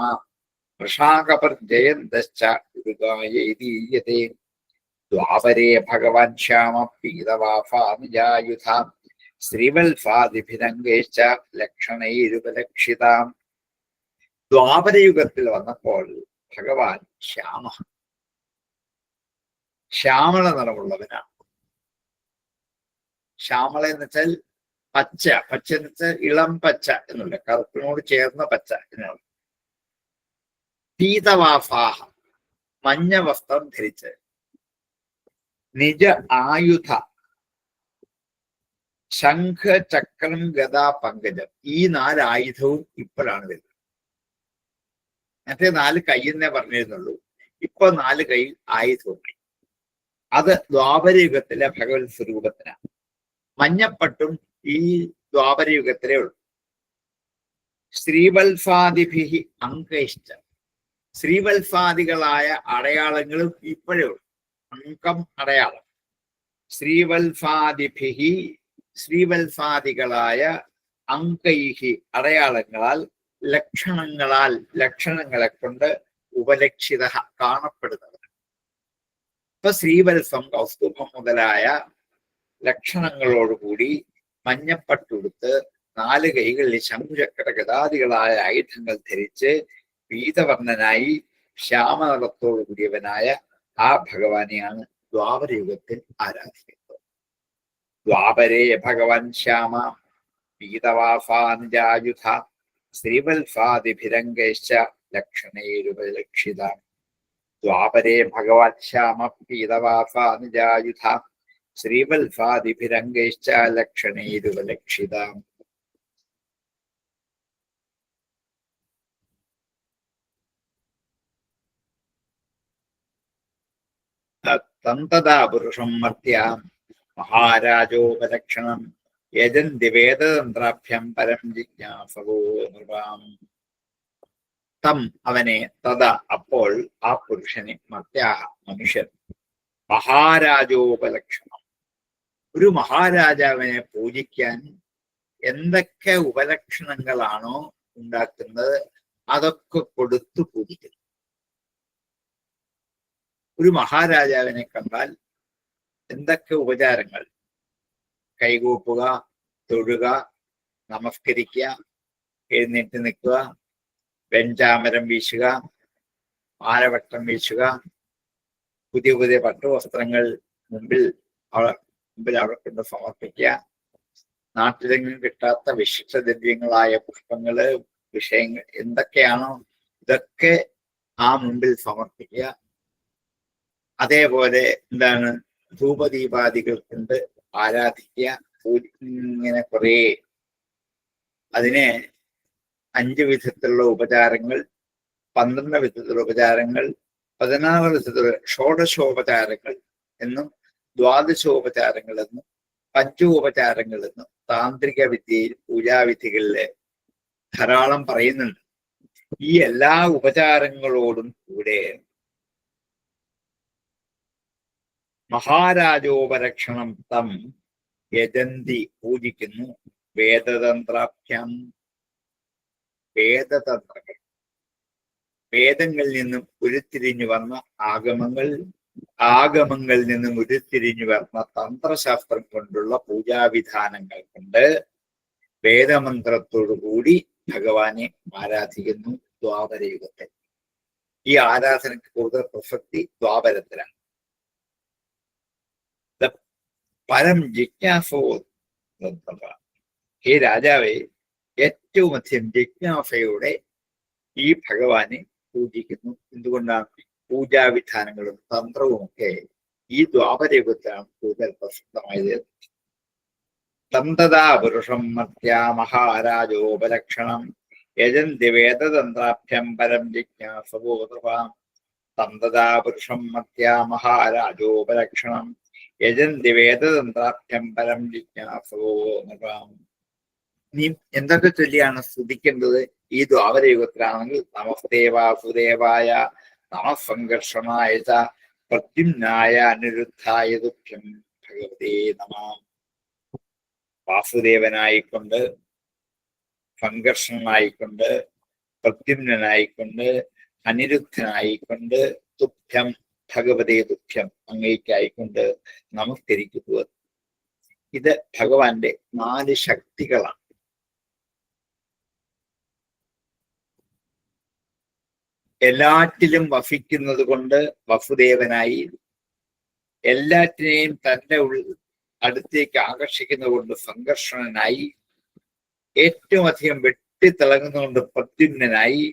വൃഷാകപർ ജയന്തശ്ച ഉരുകായ ഇതീര്യതേ. ദ്വാപരേ ഭഗവാൻ ശ്യാമ പീതവാഫാനുജായുധ ശ്രീവത്സാദിഭിരംഗേശ്ച ലക്ഷണൈരുപലക്ഷിതാം. ദ്വാപരയുഗത്തിൽ വന്നപ്പോൾ ഭഗവാൻ ശ്യാമള നിറമുള്ളവനാണ്. ശ്യാമള എന്ന് വെച്ചാൽ പച്ച, പച്ച എന്ന് വെച്ചാൽ ഇളം പച്ച എന്നുള്ള, കറുപ്പിനോട് ചേർന്ന പച്ച എന്നുള്ള. പീതവാഫാഹ മഞ്ഞ വസ്ത്രം ധരിച്ച്, നിജ ആയുധ ശംഖ ചക്രം ഗദാ പങ്കജം, ഈ 4 ആയുധവും ഇപ്പോഴാണ് വരുന്നത്. നേരത്തെ 4 കൈയെന്നേ പറഞ്ഞിരുന്നുള്ളൂ, ഇപ്പൊ 4 കൈ ആയുധവുമായി. അത് ദ്വാപരയുഗത്തിലെ ഭഗവത് സ്വരൂപത്തിനാണ്. മഞ്ഞപ്പട്ടും ഈ ദ്വാപരയുഗത്തിലേ ഉള്ളൂ. ശ്രീവത്സാദിഭി അങ്കൈശ്ച, ശ്രീവത്സാദികളായ അടയാളങ്ങളും ഇപ്പോഴേ ഉള്ളൂ. അങ്കം അടയാളം. ശ്രീവത്സാദിഭി ശ്രീവത്സാദികളായ അങ്കൈഹി അടയാളങ്ങളാൽ ലക്ഷണങ്ങളെ കൊണ്ട് ഉപലക്ഷിത കാണപ്പെടുന്നവർ. ഇപ്പൊ ശ്രീവത്സം കൗസ്തുഭം മുതലായ ലക്ഷണങ്ങളോടുകൂടി മഞ്ഞപ്പട്ടുടുത്ത് 4 കൈകളിൽ ശംഖുചക്ര ഗദാദികളായ ആയുധങ്ങൾ ധരിച്ച് പീതവർണ്ണനായി ശ്യാമനിറത്തോടു കൂടിയവനായ ആ ഭഗവാനെയാണ് ദ്വാപരയുഗത്തിൽ ആരാധിക്കുന്നത്. ദ്വാപരേ ഭഗവാൻ ശ്യാമ പീതവാഫാനുജായുധ ശ്രീവത്സാദിഭിരംഗൈശ്ച ലക്ഷണൈരുപലക്ഷിത. ദ്വാപരേ ഭഗവാൻ ശ്യാമ പീതവാഫാനുജായുധ ശ്രീവത്സാദിഭിരംഗൈശ്ച ലക്ഷണൈരുപലക്ഷിത. തന്തദാ പുരുഷം മർത്യ മഹാരാജോപലക്ഷണം യജന്തി വേദതന്ത്രാഭ്യം പരം ജിജ്ഞാസവോ നൃപാം. തം അവനെ, തഥാ അപ്പോൾ ആ പുരുഷനെ, മർത്യാഹ മനുഷ്യൻ, മഹാരാജോപലക്ഷണം ഒരു മഹാരാജാവിനെ പൂജിക്കാൻ എന്തൊക്കെ ഉപലക്ഷണങ്ങളാണോ ഉണ്ടാക്കുന്നത് അതൊക്കെ കൊടുത്തു പൂജിക്കുന്നു. ഒരു മഹാരാജാവിനെ കണ്ടാൽ എന്തൊക്കെ ഉപചാരങ്ങൾ, കൈകൂപ്പുക, തൊഴുക, നമസ്കരിക്കുക, എഴുന്നേറ്റ് നിൽക്കുക, വെഞ്ചാമരം വീശുക, ആരവട്ടം വീശുക, പുതിയ പുതിയ പട്ടുവസ്ത്രങ്ങൾ മുമ്പിൽ അവിടെ കൊണ്ട് സമർപ്പിക്കുക, നാട്ടിലെങ്കിലും കിട്ടാത്ത വിശിഷ്ടദ്രവ്യങ്ങളായ പുഷ്പങ്ങള്, വിഷയങ്ങൾ എന്തൊക്കെയാണോ ഇതൊക്കെ ആ മുമ്പിൽ സമർപ്പിക്കുക. അതേപോലെ എന്താണ്, ധൂപദീപാദികൾ കൊണ്ട് ആരാധിക്കുക. ഇങ്ങനെ കുറേ, അതിനെ 5 വിധത്തിലുള്ള ഉപചാരങ്ങൾ, 12 വിധത്തിലുള്ള ഉപചാരങ്ങൾ, 16 വിധത്തിലുള്ള ഷോഡശോപചാരങ്ങൾ എന്നും ദ്വാദശോപചാരങ്ങൾ എന്നും പഞ്ചോപചാരങ്ങൾ എന്നും താന്ത്രിക വിദ്യയിൽ പൂജാവിധികളില് ധാരാളം പറയുന്നുണ്ട്. ഈ എല്ലാ ഉപചാരങ്ങളോടും കൂടെ മഹാരാജോപലക്ഷണം തം യജന്തി പൂജിക്കുന്നു. വേദതന്ത്രാഭ്യം വേദതന്ത്രങ്ങൾ, വേദങ്ങളിൽ നിന്നും ഉരുത്തിരിഞ്ഞു വന്ന ആഗമങ്ങൾ, ആഗമങ്ങളിൽ നിന്നും ഉരുത്തിരിഞ്ഞു വന്ന തന്ത്രശാസ്ത്രം കൊണ്ടുള്ള പൂജാവിധാനങ്ങൾ കൊണ്ട് വേദമന്ത്രത്തോടു കൂടി ഭഗവാനെ ആരാധിക്കുന്നു ദ്വാപരയുഗത്തിൽ. ഈ ആരാധനയ്ക്ക് കൂടുതൽ പ്രസക്തി ദ്വാപരത്തിലാണ്. പരം ജിജ്ഞാസോ, ഹേ രാജാവേ, ഏറ്റവും അധികം ജിജ്ഞാസയോടെ ഈ ഭഗവാനെ പൂജിക്കുന്നു. എന്തുകൊണ്ടാണ്? പൂജാവിധാനങ്ങളും തന്ത്രവും ഒക്കെ ഈ ദ്വാപരയുഗത്തിലാണ് കൂടുതൽ പ്രസിദ്ധമായത്. തന്തദാ പുരുഷം മർത്യാ മഹാരാജോപലക്ഷണം യജന്തി വേദതന്ത്രാഭ്യം പരം ജിജ്ഞാസവോ നൃപാം. തന്തദാ പുരുഷം മർത്യാ മഹാരാജോപലക്ഷണം യജന്തി വേദതന്ത്രാഭ്യം പരം ജിജ്ഞാസവോ നൃപാം. നീ എന്തൊക്കെ ചൊല്ലിയാണ് സ്തുതിക്കേണ്ടത് ഈ ദ്വാപരയുഗത്തിലാണെങ്കിൽ? നമസ്തേ വാസുദേവായ നമഃ സംഘർഷണായ ച പ്രദ്യുമ്നായ അനിരുദ്ധായ തുഭ്യം ഭഗവതേ നമഃ. വാസുദേവനായിക്കൊണ്ട്, സംഘർഷണനായിക്കൊണ്ട്, പ്രദ്യുമ്നായിക്കൊണ്ട്, അനിരുദ്ധനായിക്കൊണ്ട്, തുഭ്യം ഭഗവതേ തുഭ്യം അങ്ങേക്കായിക്കൊണ്ട് നമസ്കരിക്കുക. ഇത് ഭഗവാന്റെ 4 ശക്തികളാണ്. എല്ലാറ്റിലും വസിക്കുന്നത് കൊണ്ട് വസുദേവനായി, എല്ലാറ്റിനെയും തന്റെ അടുത്തേക്ക് ആകർഷിക്കുന്നത് കൊണ്ട് സംഘർഷണനായി, ഏറ്റവും അധികം വെട്ടിത്തിളങ്ങുന്നതുകൊണ്ട് പ്രദ്യുമ്നായി,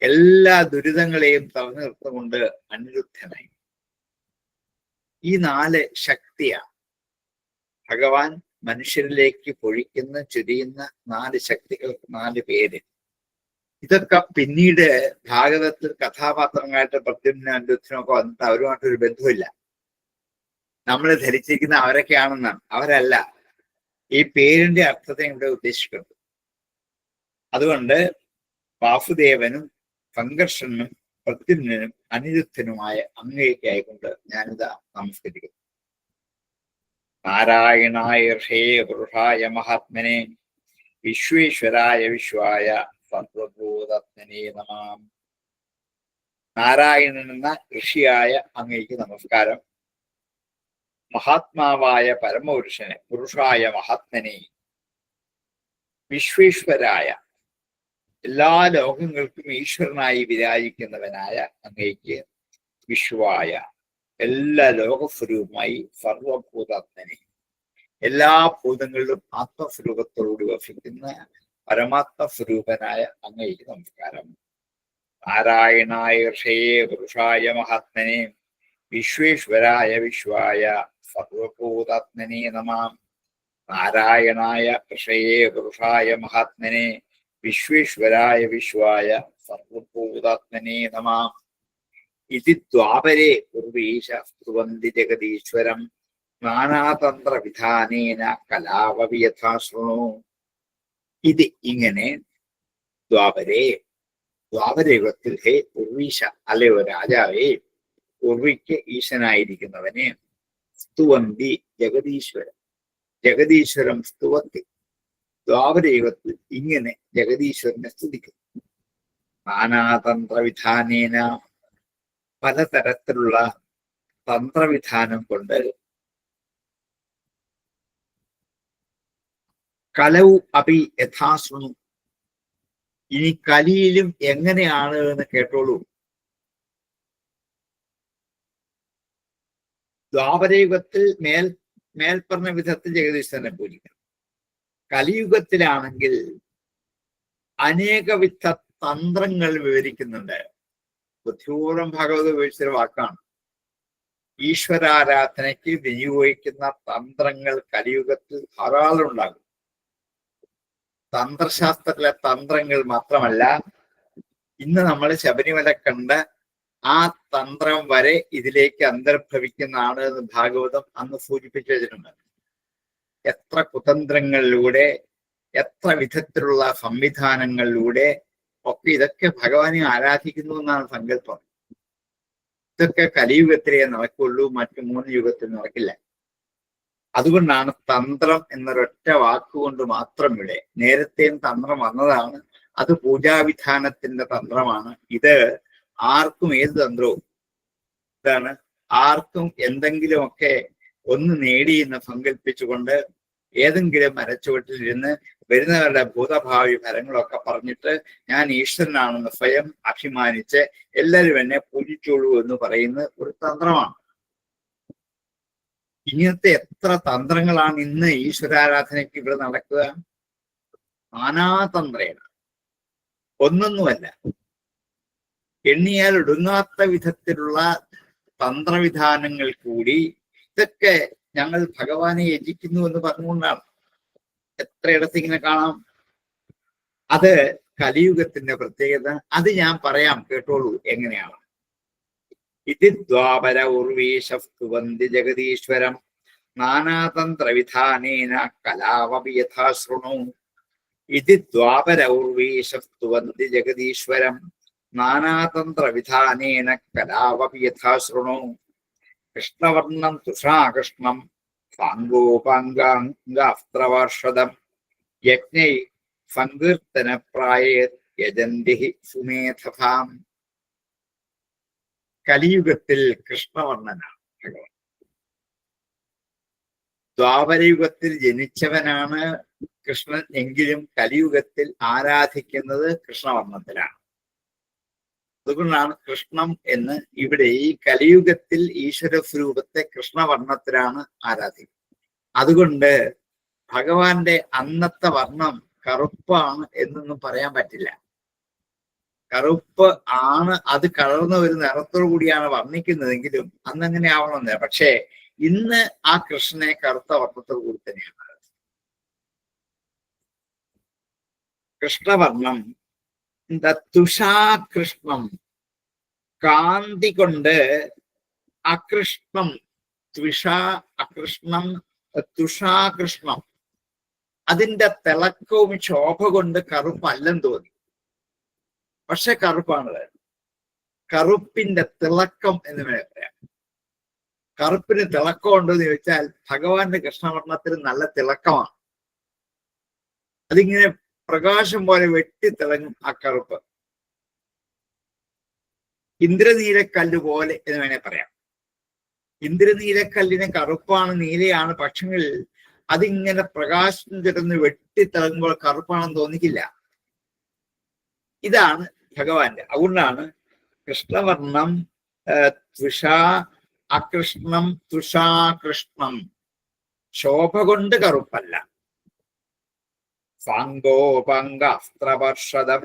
എല്ലാ ദുരിതങ്ങളെയും തടഞ്ഞു നിർത്തുകൊണ്ട് അനിരുദ്ധനായി. ഈ 4 ശക്തിയാണ് ഭഗവാൻ മനുഷ്യരിലേക്ക് പൊഴിക്കുന്ന, ചൊരിയുന്ന 4 ശക്തികൾ, 4 പേര്. ഇതൊക്കെ പിന്നീട് ഭാഗവതത്തിൽ കഥാപാത്രങ്ങളായിട്ട് പ്രദ്യുമ്ന അനിരുദ്ധനൊക്കെ വന്നിട്ട് അവരുമായിട്ടൊരു ബന്ധമില്ല. നമ്മൾ ധരിച്ചിരിക്കുന്ന അവരൊക്കെയാണെന്നാണ്. അവരല്ല. ഈ പേരിന്റെ അർത്ഥത്തെ ഇവിടെ ഉദ്ദേശിക്കുന്നത്. അതുകൊണ്ട് വാസുദേവനും സംഘർഷനും പ്രദ്യുമ്നും അനിരുദ്ധനുമായ അങ്ങേക്കായിക്കൊണ്ട് ഞാനിതാ നമസ്കരിക്കുന്നു. നാരായണായ ഋഷേ പുരുഷായ മഹാത്മനെ വിശ്വേശ്വരായ വിശ്വായ സർവഭൂതാത്മനേ നമഃ. നാരായണൻ എന്ന ഋഷിയായ അങ്ങേക്ക് നമസ്കാരം. മഹാത്മാവായ പരമപുരുഷനെ, പുരുഷായ മഹാത്മനെ, വിശ്വേശ്വരായ എല്ലാ ലോകങ്ങൾക്കും ഈശ്വരനായി വിരാജിക്കുന്നവനായ അങ്ങേക്ക്, വിശ്വായ എല്ലാ ലോകസ്വരൂപമായി, സർവഭൂതാത്മനെ എല്ലാ ഭൂതങ്ങളിലും ആത്മസ്വരൂപത്തോടുകൂടി വസിക്കുന്ന പരമാത്മസ്വരൂപനായ അങ്ങേക്ക് നമസ്കാരം. നാരായണായ ഋഷയേ പുരുഷായ മഹാത്മനെ വിശ്വേശ്വരായ വിശ്വായ സർവഭൂതാത്മനേ നമഃ. നാരായണായ ഋഷയേ പുരുഷായ മഹാത്മനെ വിശ്വേശ്വരായ വിശ്വായ സർവഭൂതാത്മനേ നമഃ. ഇതി ദ്വാപരേ പൂർവീശ സ്തുവന്തി ജഗദീശ്വരം നാനാതന്ത്ര വിധാനേന കലാവപി യഥാ ശൃണു. ഇത് ഇങ്ങനെ ദ്വാപരയുഗത്തിൽ ഹേ ഉർവീശ, അല്ലയോ രാജാവേ, ഉർവിക്ക് ഈശനായിരിക്കുന്നവനെ, സ്തുവന്തി ജഗദീശ്വരം സ്തുവത്തി, ദ്വാപരയുഗത്തിൽ ഇങ്ങനെ ജഗദീശ്വരനെ സ്തുതിക്കുന്നു. നാനാതന്ത്രവിധാനേന, പലതരത്തിലുള്ള തന്ത്രവിധാനം കൊണ്ട്, കലൗ അപി യഥാശൃണു, ഇനി കലിയിലും എങ്ങനെയാണ് എന്ന് കേട്ടോളൂ. ദ്വാപരയുഗത്തിൽ മേൽപ്പറഞ്ഞ വിധത്തിൽ ജഗദീശ്വരനെ പൂജിക്കണം. കലിയുഗത്തിലാണെങ്കിൽ അനേകവിധ തന്ത്രങ്ങൾ വിവരിക്കുന്നുണ്ട്. ബുദ്ധിപൂർവം ഭാഗവത ഉപയോഗിച്ചൊരു വാക്കാണ്. ഈശ്വരാരാധനയ്ക്ക് വിനിയോഗിക്കുന്ന തന്ത്രങ്ങൾ കലിയുഗത്തിൽ ധാരാളം ഉണ്ടാകും. തന്ത്രശാസ്ത്രത്തിലെ തന്ത്രങ്ങൾ മാത്രമല്ല, ഇന്ന് നമ്മൾ ശബരിമല കണ്ട ആ തന്ത്രം വരെ ഇതിലേക്ക് അന്തർഭവിക്കുന്നതാണ് എന്ന് ഭാഗവതം അന്ന് സൂചിപ്പിച്ചു വെച്ചിട്ടുണ്ട്. എത്ര കുതന്ത്രങ്ങളിലൂടെ, എത്ര വിധത്തിലുള്ള സംവിധാനങ്ങളിലൂടെ ഒക്കെ ഇതൊക്കെ ഭഗവാനെ ആരാധിക്കുന്നു എന്നാണ് സങ്കല്പം. ഇതൊക്കെ കലിയുഗത്തിലേ നടക്കുള്ളൂ, മറ്റു 3 യുഗത്തിൽ നടക്കില്ല. അതുകൊണ്ടാണ് തന്ത്രം എന്നൊരൊറ്റ വാക്കുകൊണ്ട് മാത്രം ഇവിടെ. നേരത്തെയും തന്ത്രം വന്നതാണ്. അത് പൂജാവിധാനത്തിന്റെ തന്ത്രമാണ്. ഇത് ആർക്കും ഏത് തന്ത്രവും ഇതാണ്. ആർക്കും എന്തെങ്കിലുമൊക്കെ ഒന്ന് നേടി എന്ന് സങ്കല്പിച്ചുകൊണ്ട് ഏതെങ്കിലും മരച്ചുവട്ടിലിരുന്ന് വരുന്നവരുടെ ഭൂതഭാവി ഫലങ്ങളൊക്കെ പറഞ്ഞിട്ട് ഞാൻ ഈശ്വരനാണെന്ന് സ്വയം അഭിമാനിച്ച് എല്ലാവരും എന്നെ പൂജിച്ചോളൂ എന്ന് പറയുന്ന ഒരു തന്ത്രമാണ്. ഇങ്ങനത്തെ എത്ര തന്ത്രങ്ങളാണ് ഇന്ന് ഈശ്വരാരാധനയ്ക്ക് ഇവിടെ നടക്കുക. നാനാതന്ത്രേണ, ഒന്നൊന്നുമല്ല, എണ്ണിയാൽ ഒടുങ്ങാത്ത വിധത്തിലുള്ള തന്ത്രവിധാനങ്ങൾ കൂടി ഇതൊക്കെ ഞങ്ങൾ ഭഗവാനെ യജിക്കുന്നു എന്ന് പറഞ്ഞുകൊണ്ടാണ്. എത്രയിടത്ത് ഇങ്ങനെ കാണാം. അത് കലിയുഗത്തിന്റെ പ്രത്യേകത. അത് ഞാൻ പറയാം, കേട്ടോളൂ എങ്ങനെയാണ്. ഇതി ദ്വാപര ഉർവീശസ്തുവന്തി ജഗദീശ്വരം നാനാതന്ത്രവിധാനേന കലാവപി യഥാ ശൃണു. ഇതി ദ്വാപര ഉർവീശസ്തുവന്തി ജഗദീശ്വരം നാനാതന്ത്രവിധാനേന കലാവപി യഥാ ശൃണു. കൃഷ്ണവർണം തുഷാകൃഷ്ണം സാംഗോപാംഗാംഗാസ്ത്രവാർഷദം യജ്ഞൈ സങ്കീർത്തനപ്രായേ യജന്തി സുമേധഭാം. കലിയുഗത്തിൽ കൃഷ്ണവർണ്ണനാണ് ഭഗവാൻ. ദ്വാപരയുഗത്തിൽ ജനിച്ചവനാണ് കൃഷ്ണൻ എങ്കിലും കലിയുഗത്തിൽ ആരാധിക്കുന്നത് കൃഷ്ണവർണ്ണത്തിലാണ്. അതുകൊണ്ടാണ് കൃഷ്ണം എന്ന് ഇവിടെ ഈ കലിയുഗത്തിൽ ഈശ്വര സ്വരൂപത്തെ കൃഷ്ണവർണ്ണത്തിലാണ് ആരാധിക്കുന്നത്. അതുകൊണ്ട് ഭഗവാന്റെ അന്നത്തെ വർണ്ണം കറുപ്പാണ് എന്നൊന്നും പറയാൻ പറ്റില്ല. കറുപ്പ് ആണ്, അത് കലർന്ന ഒരു നിറത്തോടു കൂടിയാണ് വർണ്ണിക്കുന്നതെങ്കിലും അന്നങ്ങനെ ആവണമെന്നില്ല. പക്ഷേ ഇന്ന് ആ കൃഷ്ണനെ കറുത്ത വർണ്ണത്തോടു കൂടി തന്നെയാണ്. കൃഷ്ണവർണ്ണം തുഷാകൃഷ്ണം, കാന്തി കൊണ്ട് അകൃഷ്ണം, അകൃഷ്ണം, തുഷാകൃഷ്ണം, അതിന്റെ തിളക്കവും ശോഭ കൊണ്ട് കറുപ്പല്ലെന്ന് തോന്നി, പക്ഷെ കറുപ്പാണ്. കറുപ്പിന്റെ തിളക്കം എന്ന് വേണേൽ പറയാം. കറുപ്പിന് തിളക്കം ഉണ്ടോ എന്ന് ചോദിച്ചാൽ ഭഗവാന്റെ കൃഷ്ണവർണ്ണത്തിന് നല്ല തിളക്കമാണ്. അതിങ്ങനെ പ്രകാശം പോലെ വെട്ടിത്തിളങ്ങും ആ കറുപ്പ്. ഇന്ദ്രനീലക്കല്ല് പോലെ എന്ന് വേണേൽ പറയാം. ഇന്ദ്രനീലക്കല്ലിന് കറുപ്പാണ്, നീലയാണ്, പക്ഷെങ്കിൽ അതിങ്ങനെ പ്രകാശം കിടന്ന് വെട്ടിത്തിളങ്ങുമ്പോൾ കറുപ്പാണെന്ന് തോന്നിക്കില്ല. ഇതാണ് ഭഗവാന്റെ. അതുകൊണ്ടാണ് കൃഷ്ണവർണ്ണം തുഷാ അകൃഷ്ണം തുഷാകൃഷ്ണം, ശോഭ കൊണ്ട് കറുപ്പല്ല. സാംഗോപാംഗാസ്ത്രവർഷദം,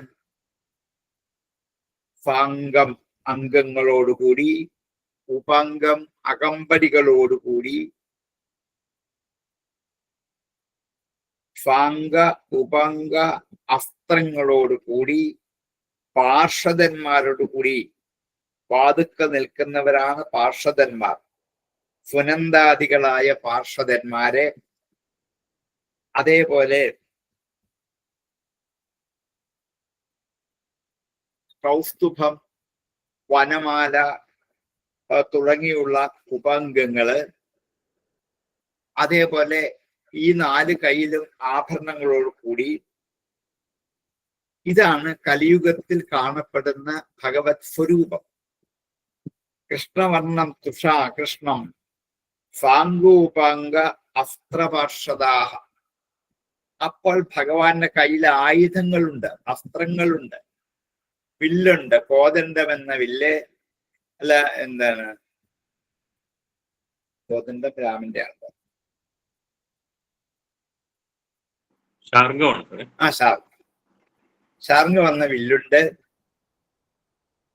സാംഗം അംഗങ്ങളോടുകൂടി, ഉപാംഗം അകമ്പടികളോടുകൂടി, സാംഗ ഉപാംഗ അസ്ത്രങ്ങളോടുകൂടി, പാർഷദന്മാരോടുകൂടി. പാതുക്ക നിൽക്കുന്നവരാണ് പാർഷദന്മാർ. സുനന്ദാദികളായ പാർഷദന്മാരെ, അതേപോലെ കൗസ്തുഭം, വനമാല തുടങ്ങിയുള്ള ഉപാംഗങ്ങള്, അതേപോലെ ഈ 4 കൈയിലും ആഭരണങ്ങളോട് കൂടി. ഇതാണ് കലിയുഗത്തിൽ കാണപ്പെടുന്ന ഭഗവത് സ്വരൂപം. കൃഷ്ണവർണ്ണം തുഷാകൃഷ്ണം സാംഗോപാംഗ അസ്ത്രപാർഷദാഹ. അപ്പോൾ ഭഗവാന്റെ കയ്യിൽ ആയുധങ്ങളുണ്ട്, അസ്ത്രങ്ങളുണ്ട്. വില്ലുണ്ട്, കോദണ്ഡം എന്ന വില്ല്, അല്ല എന്താണ് കോദണ്ഡം രാമന്റെ ആണ്. ശാർങ്ക വന്ന വില്ലുണ്ട്.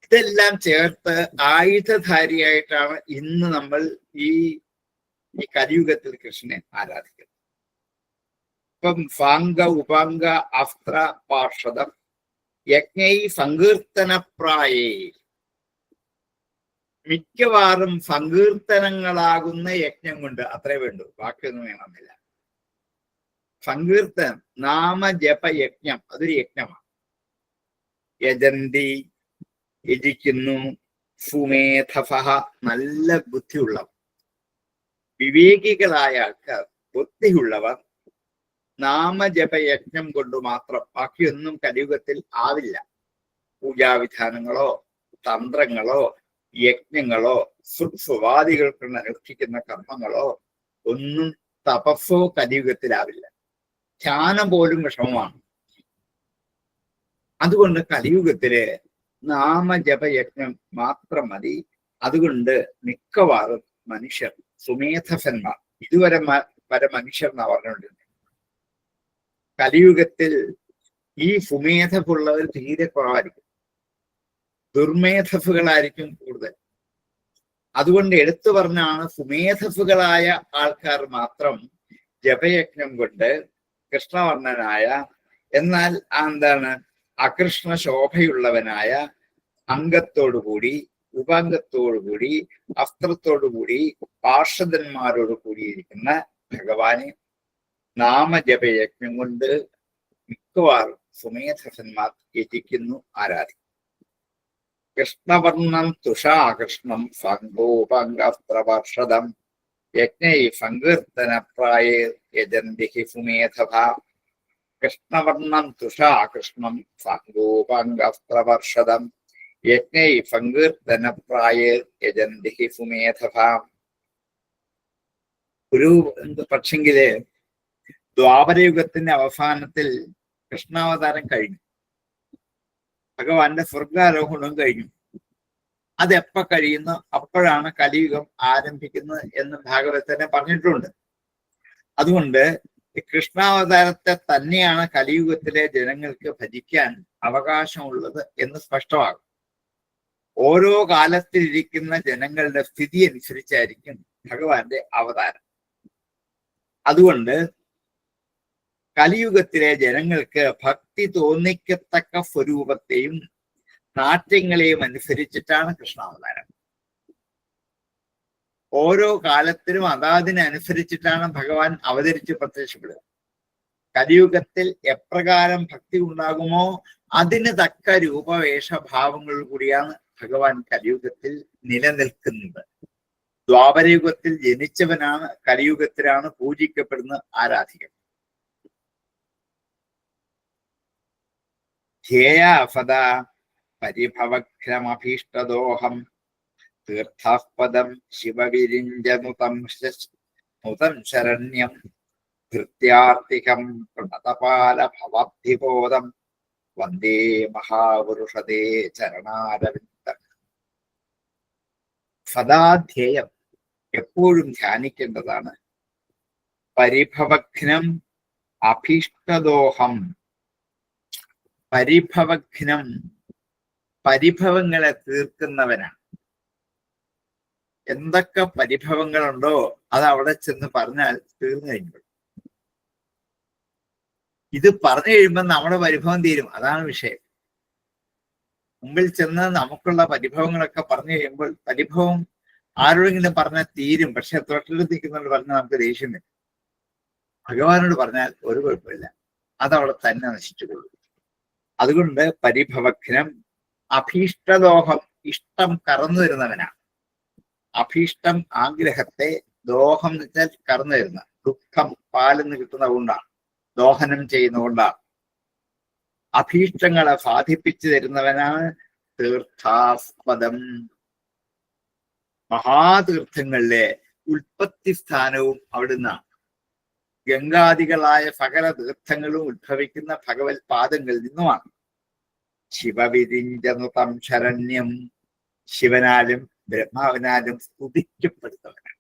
ഇതെല്ലാം ചേർത്ത് ആയുധധാരിയായിട്ടാണ് ഇന്ന് നമ്മൾ ഈ കലിയുഗത്തിൽ കൃഷ്ണനെ ആരാധിക്കുന്നത്. ഇപ്പം സാംഗ ഉപാംഗ അസ്ത്ര പാർഷദം യജ്ഞൈ സങ്കീർത്തനപ്രായേ. മിക്കവാറും സങ്കീർത്തനങ്ങളാകുന്ന യജ്ഞം കൊണ്ട് അത്രേ വേണ്ടു, ബാക്കിയൊന്നും വേണമെന്നില്ല. സങ്കീർത്തനം, നാമജപ യജ്ഞം, അതൊരു യജ്ഞമാണ്. യജന്തി, യജിക്കുന്നു, സുമേധഫഃ, നല്ല ബുദ്ധിയുള്ളവർ, വിവേകികളായ ആൾക്കാർ, ബുദ്ധിയുള്ളവർ നാമജപയജ്ഞം കൊണ്ട് മാത്രം, ബാക്കിയൊന്നും കലിയുഗത്തിൽ ആവില്ല. പൂജാവിധാനങ്ങളോ തന്ത്രങ്ങളോ യജ്ഞങ്ങളോ സുവാദികൾക്ക് അനുഷ്ഠിക്കുന്ന കർമ്മങ്ങളോ ഒന്നും, തപസ്സോ കലിയുഗത്തിലാവില്ല. ധ്യാനം പോലും വിഷമമാണ്. അതുകൊണ്ട് കലിയുഗത്തില് നാമജപയജ്ഞം മാത്രം മതി. അതുകൊണ്ട് മിക്കവാറും മനുഷ്യർ സുമേധസന്മാർ ഇതുവരെ വരെ മനുഷ്യർ എന്നാ പറഞ്ഞുകൊണ്ടിരുന്നത്. കലിയുഗത്തിൽ ഈ സുമേധസുള്ളവർ തീരെ കുറവായിരിക്കും, ദുർമേധസുകളായിരിക്കും കൂടുതൽ. അതുകൊണ്ട് എടുത്തു പറഞ്ഞാണ് സുമേധസുകളായ ആൾക്കാർ മാത്രം ജപയജ്ഞം കൊണ്ട് കൃഷ്ണവർണ്ണനായ, എന്നാൽ എന്താണ് അകൃഷ്ണ ശോഭയുള്ളവനായ അംഗത്തോടുകൂടി, ഉപാംഗത്തോടുകൂടി, അസ്ത്രത്തോടുകൂടി, പാർഷദന്മാരോട് കൂടിയിരിക്കുന്ന ഭഗവാനെ നാമജപയജ്ഞം കൊണ്ട് മിക്കവാറും സുമേധസന്മാർ യജിക്കുന്നു, ആരാധിക്കുന്നു. കൃഷ്ണവർണം തുഷാകൃഷ്ണം ഫംഗോപംഗപ്രവർഷദം യജ്ഞൈ സങ്കീർത്തനപ്രായേ യജന്തി സുമേധഭ. കൃഷ്ണവർണം തുഷാകൃഷ്ണം ഫംഗോപംഗപ്രവർഷദം യജ്ഞൈ സങ്കീർത്തനപ്രായേ യജന്തി സുമേധഭ. ഒരു പക്ഷെങ്കില് ദ്വാപരയുഗത്തിന്റെ അവസാനത്തിൽ കൃഷ്ണാവതാരം കഴിഞ്ഞു, ഭഗവാന്റെ സ്വർഗാരോഹണം കഴിഞ്ഞു. അതെപ്പ കഴിയുന്നു അപ്പോഴാണ് കലിയുഗം ആരംഭിക്കുന്നത് എന്ന് ഭാഗവതനെ പറഞ്ഞിട്ടുണ്ട്. അതുകൊണ്ട് കൃഷ്ണാവതാരത്തെ തന്നെയാണ് കലിയുഗത്തിലെ ജനങ്ങൾക്ക് ഭജിക്കാൻ അവകാശമുള്ളത് എന്ന് സ്പഷ്ടമാകും. ഓരോ കാലത്തിലിരിക്കുന്ന ജനങ്ങളുടെ സ്ഥിതി അനുസരിച്ചായിരിക്കും ഭഗവാന്റെ അവതാരം. അതുകൊണ്ട് കലിയുഗത്തിലെ ജനങ്ങൾക്ക് ഭക്തി തോന്നിക്കത്തക്ക സ്വരൂപത്തെയും നാട്യങ്ങളെയും അനുസരിച്ചിട്ടാണ് കൃഷ്ണാവതാരം. ഓരോ കാലത്തിലും അതാതിനനുസരിച്ചിട്ടാണ് ഭഗവാൻ അവതരിച്ച് പ്രത്യക്ഷപ്പെടുക. കലിയുഗത്തിൽ എപ്രകാരം ഭക്തി ഉണ്ടാകുമോ അതിന് തക്ക രൂപവേഷഭാവങ്ങൾ കൂടിയാണ് ഭഗവാൻ കലിയുഗത്തിൽ നിലനിൽക്കുന്നത്. ദ്വാപരയുഗത്തിൽ ജനിച്ചവനാണ് കലിയുഗത്തിലാണ് പൂജിക്കപ്പെടുന്ന ആരാധികൻ. ധ്യേയാഫദ പരിഭവഘ്നമഭീഷ്ടദോഹം തീർത്ഥാപദം ശിവവിരിഞ്ചനുതം ശരണ്യം ഭൃത്യാർത്തികം പ്രണതപാലഭവാബ്ധിബോധം വന്ദേ മഹാപുരുഷതേ ചരണാരവിന്ദം. സദാധ്യേയം എപ്പോഴും ധ്യാനിക്കേണ്ടതാണ്. പരിഭവഘ്നം അഭീഷ്ടദോഹം. പരിഭവഘ്നം, പരിഭവങ്ങളെ തീർക്കുന്നവനാണ്. എന്തൊക്കെ പരിഭവങ്ങളുണ്ടോ അത് അവിടെ ചെന്ന് പറഞ്ഞാൽ തീർന്നു കഴിഞ്ഞു. ഇത് പറഞ്ഞു കഴിയുമ്പോൾ നമ്മുടെ പരിഭവം തീരും, അതാണ് വിഷയം. മുമ്പിൽ ചെന്ന് നമുക്കുള്ള പരിഭവങ്ങളൊക്കെ പറഞ്ഞു കഴിയുമ്പോൾ പരിഭവം ആരോടെങ്കിലും പറഞ്ഞാൽ തീരും. പക്ഷെ തൊട്ടടുത്ത് നിൽക്കുന്നവരോട് പറഞ്ഞാൽ നമുക്ക് ദേഷ്യം വരും. ഭഗവാനോട് പറഞ്ഞാൽ ഒരു കുഴപ്പമില്ല, അതവിടെ തന്നെ നശിച്ചുകൊള്ളും. അതുകൊണ്ട് പരിഭവഘ്നം അഭീഷ്ടദോഹം, ഇഷ്ടം കറന്നു വരുന്നവനാണ്. അഭീഷ്ടം ആഗ്രഹത്തെ, ദോഹം എന്ന് വെച്ചാൽ കറന്നു വരുന്ന, ദുഃഖം പാലെന്ന് കിട്ടുന്ന കൊണ്ടാണ്, ദോഹനം ചെയ്യുന്നതുകൊണ്ടാണ്. അഭീഷ്ടങ്ങളെ സാധിപ്പിച്ചു തരുന്നവനാണ് തീർത്ഥാസ്പദം. മഹാതീർത്ഥങ്ങളിലെ ഉൽപ്പത്തി സ്ഥാനവും അവിടുന്നാണ്. ഗംഗാദികളായ സകല തീർത്ഥങ്ങളും ഉത്ഭവിക്കുന്ന ഭഗവത് പാദങ്ങളിൽ നിന്നുമാണ്. ശിവവിരിഞ്ചനുതം ശരണ്യം, ശിവനാലും ബ്രഹ്മാവിനാലും സ്തുതിക്കപ്പെടുന്നവനാണ്.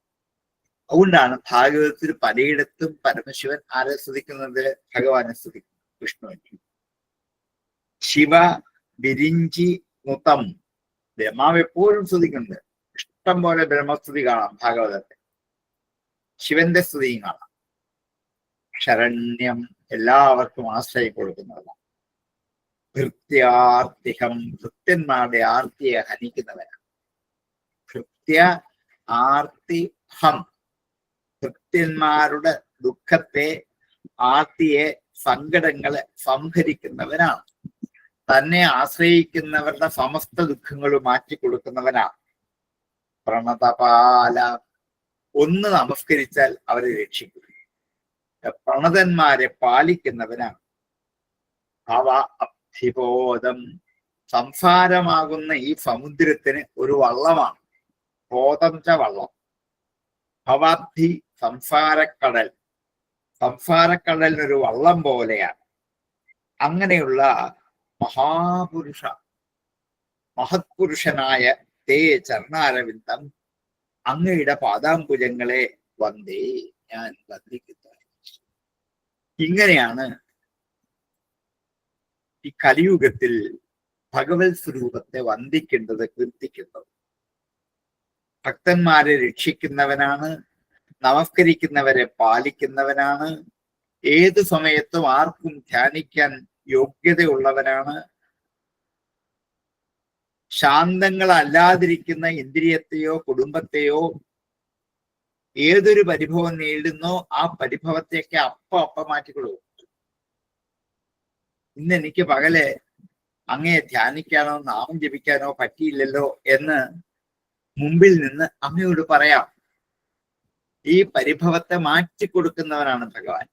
അതുകൊണ്ടാണ് ഭാഗവതത്തിൽ പലയിടത്തും പരമശിവൻ ആരെ സ്തുതിക്കുന്നത്? ഭഗവാനെ സ്തുതിക്കുന്നു, വിഷ്ണുവിനെ. ശിവ വിരിഞ്ചി മുതം, ബ്രഹ്മാവ് എപ്പോഴും സ്തുതിക്കുന്നുണ്ട്. ഇഷ്ടം പോലെ ബ്രഹ്മസ്തുതി കാണാം ഭാഗവതത്തെ, ശിവന്റെ സ്തുതിയും കാണാം. ശരണ്യം, എല്ലാവർക്കും ആശ്രയം കൊടുക്കുന്നവരാണ്. ഭൃത്യാർത്തികം, ഭൃത്യന്മാരുടെ ആർത്തിയെ ഹനിക്കുന്നവരാണ്. ഭൃത്യ ആർത്തി ഹം, ഭൃത്യന്മാരുടെ ദുഃഖത്തെ, ആർത്തിയെ, സങ്കടങ്ങളെ സംഹരിക്കുന്നവനാണ്. തന്നെ ആശ്രയിക്കുന്നവരുടെ സമസ്ത ദുഃഖങ്ങളും മാറ്റിക്കൊടുക്കുന്നവനാണ്. പ്രണതപാല, ഒന്ന് നമസ്കരിച്ചാൽ അവരെ രക്ഷിക്കും. പ്രണതന്മാരെ പാലിക്കുന്നവനാണ്. അവ അബ്ധിബോധം, സംസാരമാകുന്ന ഈ സമുദ്രത്തിന് ഒരു വള്ളമാണ്. ബോധം ച വള്ളം. ഭവാബ്ധി, സംസാരക്കടൽ. സംസാരക്കടലിനൊരു വള്ളം പോലെയാണ്. അങ്ങനെയുള്ള മഹാപുരുഷ, മഹത്പുരുഷനായ തേ ചരണാരവിന്ദം അങ്ങയുടെ പാദാംബുജങ്ങളെ വന്ദേ ഞാൻ വന്ദിക്കുന്നു. ഇങ്ങനെയാണ് ഈ കലിയുഗത്തിൽ ഭഗവത് സ്വരൂപത്തെ വന്ദിക്കേണ്ടത്, കീർത്തിക്കേണ്ടത്. ഭക്തന്മാരെ രക്ഷിക്കുന്നവനാണ്, നമസ്കരിക്കുന്നവരെ പാലിക്കുന്നവനാണ്, ഏതു സമയത്തും ആർക്കും ധ്യാനിക്കാൻ യോഗ്യതയുള്ളവനാണ്, ശാന്തങ്ങളല്ലാതിരിക്കുന്ന ഇന്ദ്രിയത്തെയോ കുടുംബത്തെയോ ഏതൊരു പരിഭവം നേരിടുന്നോ ആ പരിഭവത്തെയൊക്കെ അപ്പം മാറ്റിക്കൊള്ളും. ഇന്ന് എനിക്ക് പകല് അങ്ങയെ ധ്യാനിക്കാനോ നാമം ജപിക്കാനോ പറ്റിയില്ലല്ലോ എന്ന് മുമ്പിൽ നിന്ന് അങ്ങയോട് പറയാം. ഈ പരിഭവത്തെ മാറ്റിക്കൊടുക്കുന്നവനാണ് ഭഗവാൻ.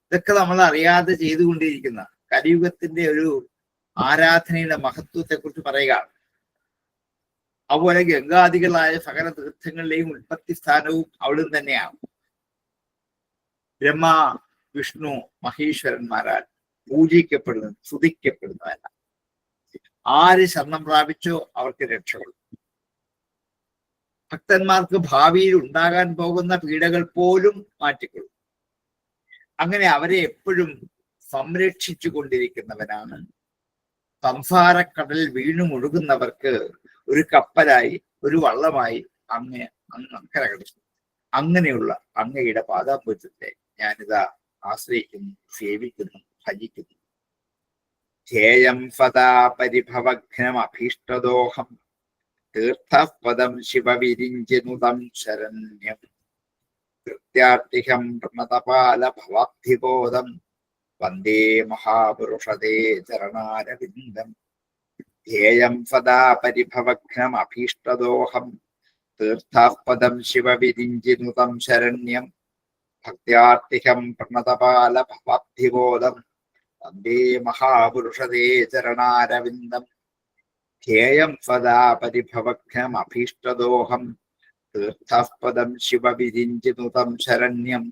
ഇതൊക്കെ നമ്മൾ അറിയാതെ ചെയ്തുകൊണ്ടിരിക്കുന്ന കലിയുഗത്തിന്റെ ഒരു ആരാധനയുടെ മഹത്വത്തെ കുറിച്ച് പറയുകയാണ്. അതുപോലെ ഗംഗാദികളായ സകല തീർത്ഥങ്ങളിലെയും ഉൽപ്പത്തി സ്ഥാനവും അവിടുന്ന് തന്നെയാണ്. ബ്രഹ്മ വിഷ്ണു മഹേശ്വരന്മാരാൽ പൂജിക്കപ്പെടുന്നത്, സ്തുതിക്കപ്പെടുന്നതല്ല. ആര് ശരണം പ്രാപിച്ചോ അവർക്ക് രക്ഷപ്പെടും. ഭക്തന്മാർക്ക് ഭാവിയിൽ ഉണ്ടാകാൻ പോകുന്ന പീഡകൾ പോലും മാറ്റിക്കൊള്ളും. അങ്ങനെ അവരെ എപ്പോഴും സംരക്ഷിച്ചു കൊണ്ടിരിക്കുന്നവനാണ്. സംസാരക്കടൽ വീണു മുഴുകുന്നവർക്ക് ഒരു കപ്പലായി, ഒരു വള്ളമായി അങ്ങ് അക്കരെ കടന്നു. അങ്ങനെയുള്ള അങ്ങയുടെ പാദാംബുജത്തെ ഞാനിതാ ആശ്രയിക്കുന്നു, സേവിക്കുന്നു, ഭജിക്കുന്നു. ധ്യേയം സദാ പരിഭവഘ്നം അഭീഷ്ടദോഹം തീർത്ഥപദം ശിവവിരിഞ്ചിനുതം ശരണ്യം കൃത്യാർത്തിഹം പ്രമതപാല ഭവാബ്ധിബോധം വന്ദേ മഹാപുരുഷതേ ചരണാരവിന്ദം. ധ്യേയം സദാ പരിഭവഘ്നം അഭീഷ്ടദോഹം തീർത്ഥാപദം ശിവവിരിഞ്ചിനുതം ശരണ്യം ഭക്ത്യാർത്തിഹം പ്രണതപാല ഭവാബ്ധിബോധം വന്ദേ മഹാപുരുഷതേ ചരണാരവിന്ദം. ധ്യേയം സദാ പരിഭവഘ്നം അഭീഷ്ടദോഹം തീർത്ഥാപദം ശിവവിരിഞ്ചിനുതം ശരണ്യം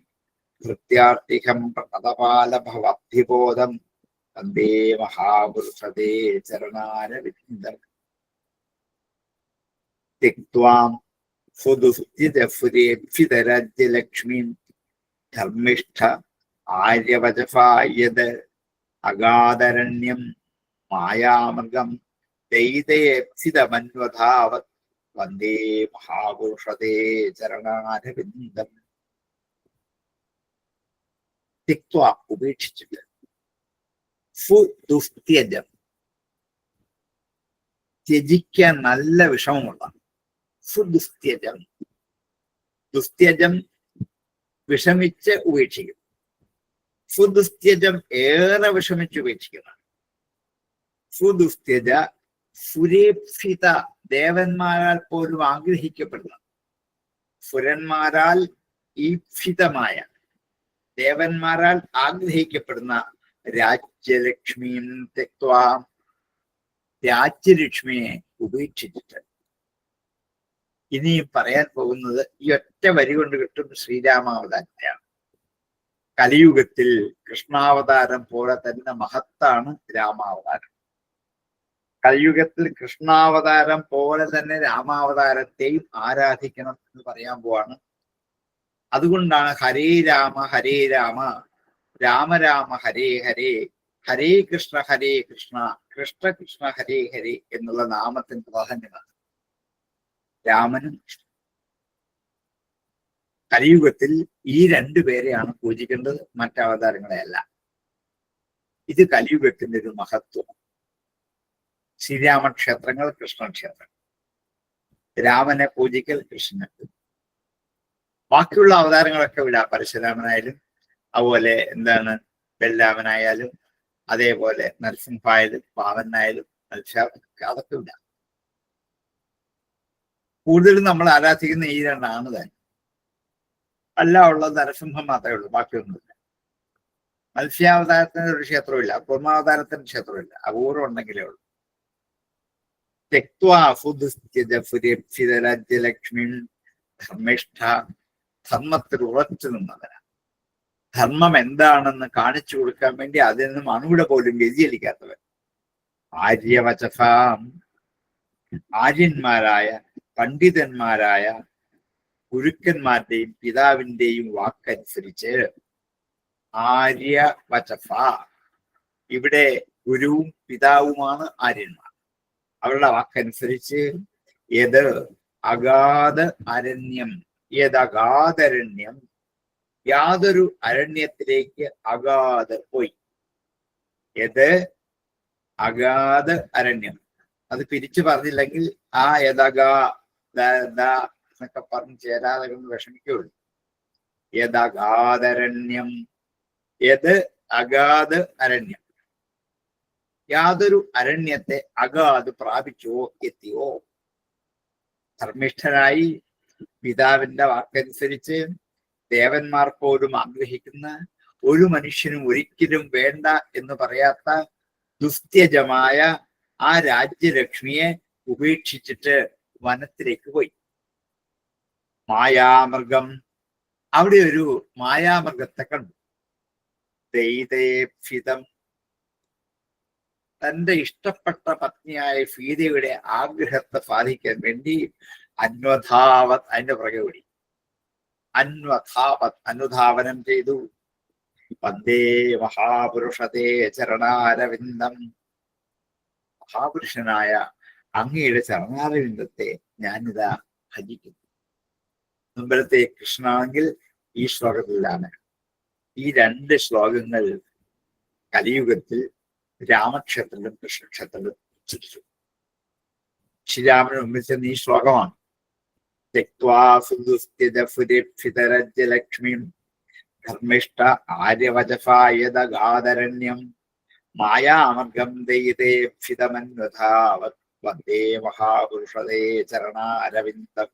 ഭക്ത്യാർത്തിഹം പ്രണതപാല ഭവാബ്ധിബോധം വന്ദേ മഹാപുരുഷതേ ചരണാരവിന്ദം. തിക്വാം സുദുസ്ഥിതരജ്യലക്ഷ്മീം ധർമ്മിഷ്ഠ ആര്യവചഫായത് അഗാധരണ്യം മായാമൃഗം ദൈതയേപ്സിതമന്വധാവത് വന്ദേ മഹാപുരുഷതേ ചരണാരവിന്ദം. തിക്വാ ഉപേക്ഷിച്ചിട്ട്, സുദുസ്ത്യജം ത്യജിക്കാൻ നല്ല വിഷമമുള്ള, സുദുസ്ത്യജം ദുസ്ത്യജം വിഷമിച്ച് ഉപേക്ഷിക്കും, സുദുസ്ത്യജം ഏറെ വിഷമിച്ച് ഉപേക്ഷിക്കുന്ന. സുദുസ്ത്യജ സുരേപ്സിത ദേവന്മാരാൽ പോലും ആഗ്രഹിക്കപ്പെടുന്ന, സുരന്മാരാൽ ഈപ്സിതമായ ദേവന്മാരാൽ ആഗ്രഹിക്കപ്പെടുന്ന രാജ്യലക്ഷ്മിയും തെക്വാ രാജ്യലക്ഷ്മിയെ ഉപേക്ഷിച്ചിട്ട്. ഇനിയും പറയാൻ പോകുന്നത് ഈ ഒറ്റ വരി കൊണ്ട് കിട്ടും ശ്രീരാമാവതാരത്തെയാണ്. കലിയുഗത്തിൽ കൃഷ്ണാവതാരം പോലെ തന്നെ മഹത്താണ് രാമാവതാരം. കലിയുഗത്തിൽ കൃഷ്ണാവതാരം പോലെ തന്നെ രാമാവതാരത്തെയും ആരാധിക്കണം എന്ന് പറയാൻ പോവാണ്. അതുകൊണ്ടാണ് ഹരേ രാമ രാമ രാമ ഹരേ ഹരേ, ഹരേ കൃഷ്ണ കൃഷ്ണ കൃഷ്ണ ഹരേ ഹരേ എന്നുള്ള നാമത്തിന് പ്രാധാന്യമാണ്. രാമനും കലിയുഗത്തിൽ ഈ രണ്ടുപേരെയാണ് പൂജിക്കേണ്ടത്, മറ്റവതാരങ്ങളെയല്ല. ഇത് കലിയുഗത്തിന്റെ ഒരു മഹത്വം. ശ്രീരാമക്ഷേത്രങ്ങൾ, കൃഷ്ണക്ഷേത്രങ്ങൾ, രാമനെ പൂജിക്കൽ, കൃഷ്ണനെ. ബാക്കിയുള്ള അവതാരങ്ങളൊക്കെ വിടാം. പരശുരാമനായാലും അതുപോലെ ബലരാമനായാലും അതേപോലെ നരസിംഹായാലും വാമനായാലും അതൊക്കെ വിടാം. കൂടുതലും നമ്മൾ ആരാധിക്കുന്ന ഈ രണ്ടാണ് തന്നെ. അല്ല ഉള്ളത് നരസിംഹം മാത്രമേ ഉള്ളൂ, ബാക്കിയൊന്നുമില്ല. മത്സ്യാവതാരത്തിന് ഒരു ക്ഷേത്രമില്ല, കൂർമാവതാരത്തിന് ക്ഷേത്രമില്ല, അപൂർവം ഉണ്ടെങ്കിലേ ഉള്ളൂ. ലക്ഷ്മി ധർമ്മിഷ്ഠ, ധർമ്മത്തിൽ ഉറച്ചു നിന്നവനാണ്. ധർമ്മം എന്താണെന്ന് കാണിച്ചു കൊടുക്കാൻ വേണ്ടി അതിൽ നിന്നും അണുവിടെ പോലും വ്യതിചലിക്കാത്തവൻ. ആര്യവചഫാം, ആര്യന്മാരായ പണ്ഡിതന്മാരായ ഗുരുക്കന്മാരുടെയും പിതാവിന്റെയും വാക്കനുസരിച്ച് ആര്യവചഫ, ഇവിടെ ഗുരുവും പിതാവുമാണ് ആര്യന്മാർ, അവരുടെ വാക്കനുസരിച്ച് യത് അഗാധ അരണ്യം, യദഗാധരണ്യം, യാതൊരു അരണ്യത്തിലേക്ക് അഗാധ പോയി. യത് അഗാധ അരണ്യം, അത് പിരിച്ചു പറഞ്ഞില്ലെങ്കിൽ ആ യദഗാ എന്നൊക്കെ പറഞ്ഞ് ചേരാതെ വിഷമിക്കുള്ളൂ. യദഗാധരണ്യം, യത് അഗാധ അരണ്യം, യാതൊരു അരണ്യത്തെ അഗാധ് പ്രാപിച്ചുവോ എത്തിയോ. ധർമ്മിഷ്ഠനായി പിതാവിന്റെ വാക്കനുസരിച്ച് ദേവന്മാർ പോലും ആഗ്രഹിക്കുന്ന, ഒരു മനുഷ്യനും ഒരിക്കലും വേണ്ട എന്ന് പറയാത്ത ദുസ്ത്യജമായ ആ രാജ്യലക്ഷ്മിയെ ഉപേക്ഷിച്ചിട്ട് വനത്തിലേക്ക് പോയി. മായാമൃഗം, അവിടെ ഒരു മായാമൃഗത്തെ കണ്ടു. ദൈതേപ്സിതം, തന്റെ ഇഷ്ടപ്പെട്ട പത്നിയായ സീതയുടെ ആഗ്രഹത്തെ സാധിക്കാൻ വേണ്ടി അന്വധാവത്, അതിന്റെ പുറകെ ഓടി. അന്വധാവത്, അനുധാവനം ചെയ്തു. വന്ദേ മഹാപുരുഷതേ ചരണാരവിന്ദം, മഹാപുരുഷനായ അങ്ങയുടെ ചരണാരവിന്ദത്തെ ഞാനിതാ ഭജിക്കുന്നു. മുമ്പലത്തെ കൃഷ്ണാണെങ്കിൽ ഈ ശ്ലോകത്തിലാണ്. ഈ രണ്ട് ശ്ലോകങ്ങൾ കലിയുഗത്തിൽ രാമക്ഷേത്രത്തിലും കൃഷ്ണക്ഷേത്രത്തിലും ഉച്ചരിച്ചു. ശ്രീരാമന് മുമ്പിൽ ചെന്ന ഈ ശ്ലോകമാണ്. ലക്ഷ്മീം ധർമ്മിഷ്ഠ ആര്യവചഫായദഗാധരണ്യം മായാമർഗം ദയിതേപ്സിതമന്വധാവത് വന്ദേ മഹാപുരുഷതേ ചരണാരവിന്ദം.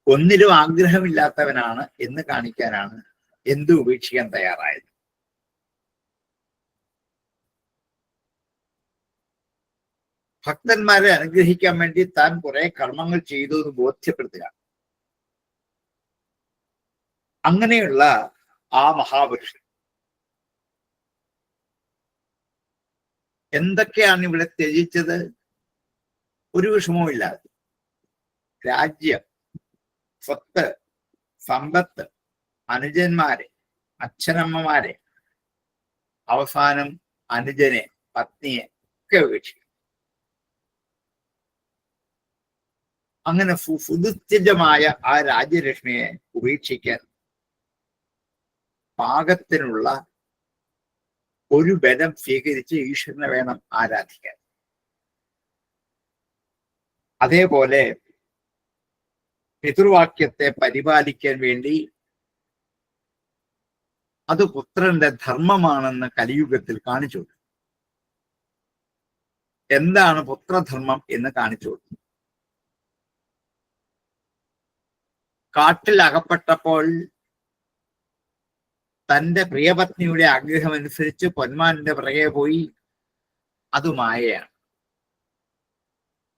ഒന്നിലും ആഗ്രഹമില്ലാത്തവനാണ് എന്ന് കാണിക്കാനാണ് എന്തു ഉപേക്ഷിക്കാൻ തയ്യാറായത്. ഭക്തന്മാരെ അനുഗ്രഹിക്കാൻ വേണ്ടി താൻ കുറെ കർമ്മങ്ങൾ ചെയ്തു എന്ന് ബോധ്യപ്പെടുത്തുക. അങ്ങനെയുള്ള ആ മഹാപുരുഷൻ എന്തൊക്കെയാണ് ഇവിടെ ത്യജിച്ചത്? ഒരു വിഷമവുമില്ലാതെ രാജ്യം, സ്വത്ത്, സമ്പത്ത്, അനുജന്മാരെ, അച്ഛനമ്മമാരെ, അവസാനം അനുജനെ, പത്നിയെ ഒക്കെ ഉപേക്ഷിക്കും. അങ്ങനെ സുദുത്യജമായ ആ രാജ്യലക്ഷ്മിയെ ഉപേക്ഷിക്കാൻ പാകത്തിനുള്ള ഒരു ബലം സ്വീകരിച്ച് ഈശ്വരനെ വേണം ആരാധിക്കാൻ. അതേപോലെ പിതൃവാക്യത്തെ പരിപാലിക്കാൻ വേണ്ടി അത് പുത്രന്റെ ധർമ്മമാണെന്ന് കലിയുഗത്തിൽ കാണിച്ചു കൊടുത്തു. എന്താണ് പുത്രധർമ്മം എന്ന് കാണിച്ചു കൊടുത്തു. കാട്ടിൽ അകപ്പെട്ടപ്പോൾ തന്റെ പ്രിയപത്നിയുടെ ആഗ്രഹമനുസരിച്ച് പൊന്മാന്റെ പിറകെ പോയി. അത് മായയാണ്.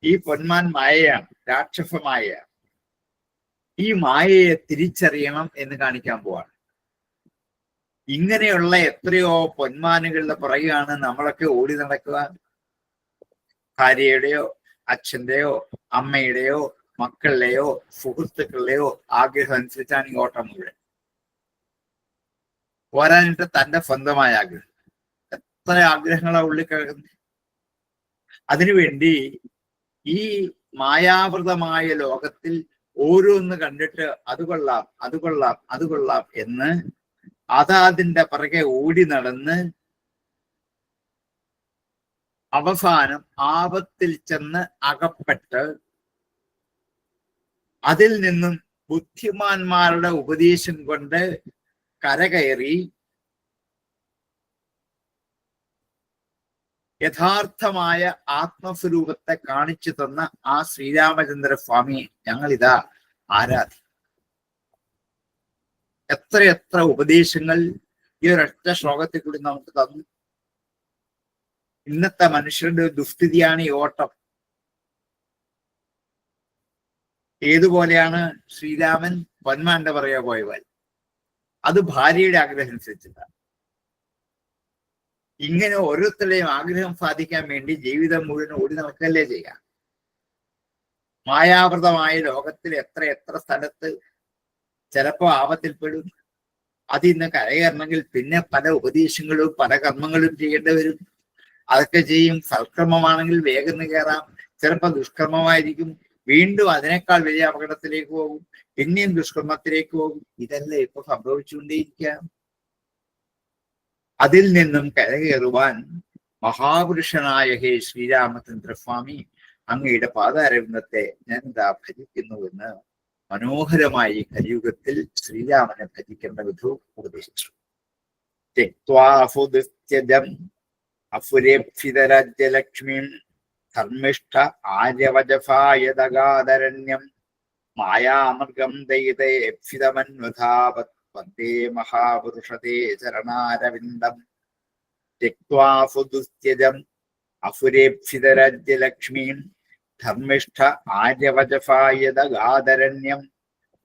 ഈ പൊന്മാൻ മായയാണ്, രാക്ഷസ മായയാണ്. ഈ മായയെ തിരിച്ചറിയണം എന്ന് കാണിക്കാൻ പോവാണ്. ഇങ്ങനെയുള്ള എത്രയോ പൊന്മാനുകളുടെ പുറകെയാണ് നമ്മളൊക്കെ ഓടി നടക്കുക. ഭാര്യയുടെയോ അച്ഛന്റെയോ അമ്മയുടെയോ മക്കളുടെയോ സുഹൃത്തുക്കളുടെയോ ആഗ്രഹം അനുസരിച്ചാണ് ഈ ഓട്ടം മുഴുവൻ. പോരാനിട്ട് തന്റെ സ്വന്തമായ ആഗ്രഹം. എത്ര ആഗ്രഹങ്ങളാണ് ഉള്ളിൽ കിടക്കുന്നത്. അതിനുവേണ്ടി ഈ മായാവൃതമായ ലോകത്തിൽ ഓരോന്ന് കണ്ടിട്ട് അത് കൊള്ളാം, അത് കൊള്ളാം, അത് കൊള്ളാം എന്ന് അതിന്റെ പിറകെ ഓടി നടന്ന് അവസാനം ആപത്തിൽ ചെന്ന് അകപ്പെട്ട് അതിൽ നിന്നും ബുദ്ധിമാന്മാരുടെ ഉപദേശം കൊണ്ട് കരകയറി യഥാർത്ഥമായ ആത്മസ്വരൂപത്തെ കാണിച്ചു തന്ന ആ ശ്രീരാമചന്ദ്ര സ്വാമിയെ ഞങ്ങളിതാ ആരാധിക്കും. എത്രയെത്ര ഉപദേശങ്ങൾ ഈ ഒരൊറ്റ ശ്ലോകത്തിൽ കൂടി നമുക്ക് തന്നു. ഇന്നത്തെ മനുഷ്യരുടെ ദുസ്ഥിതിയാണ് ഈ ഓട്ടം. ഏതുപോലെയാണ് ശ്രീരാമൻ പൊന്മാന്റെ പുറകെ പോയവൻ. അത് ഭാര്യയുടെ ആഗ്രഹം അനുസരിച്ചിട്ടാണ്. ഇങ്ങനെ ഓരോരുത്തരുടെയും ആഗ്രഹം സാധിക്കാൻ വേണ്ടി ജീവിതം മുഴുവൻ ഓടി നടക്കല്ലേ ചെയ്യാം. മായാവൃതമായ ലോകത്തിൽ എത്ര എത്ര സ്ഥലത്ത് ചിലപ്പോ ആപത്തിൽപ്പെടും. അതിന്ന് കരകയറണമെങ്കിൽ പിന്നെ പല ഉപദേശങ്ങളും പല കർമ്മങ്ങളും ചെയ്യേണ്ടി വരും. അതൊക്കെ ചെയ്യും. സൽക്കർമ്മമാണെങ്കിൽ വേഗം കയറാം, ചിലപ്പോൾ ദുഷ്കർമ്മമായിരിക്കും, വീണ്ടും അതിനേക്കാൾ വലിയ അപകടത്തിലേക്ക് പോകും, പിന്നെയും ദുഷ്കർമ്മത്തിലേക്ക് പോകും. ഇതല്ലേ ഇപ്പൊ സംഭവിച്ചുകൊണ്ടേയിരിക്കുക. അതിൽ നിന്നും കരകയറുവാൻ മഹാപുരുഷനായ ഹേ ശ്രീരാമചന്ദ്രസ്വാമി, അങ്ങയുടെ പാദാരവിന്ദത്തെ ഞാൻ ഇതാ ഭജിക്കുന്നുവെന്ന് മനോഹരമായി കലിയുഗത്തിൽ ശ്രീരാമനെ ഭജിക്കേണ്ട വിധവും ഉപദേശിച്ചു. തെക്വാഫുദിത്യജം അഫുരേപ്സിതരാജ്യലക്ഷ്മീം ധർമ്മിഷ്ഠ ആര്യവജഫായതഗാദരണ്യം മായാമൃഗം ദയിതേപ്സിതമന്വധാവത് വന്ദേ മഹാപുരുഷതേ ചരണാരവിന്ദം. തെക്വാഫുദുസ്ത്യജം അഫുരേപ്സിതരാജ്യലക്ഷ്മീം ധർമ്മിഷ്ഠ ആര്യവജഫായതഗാദരണ്യം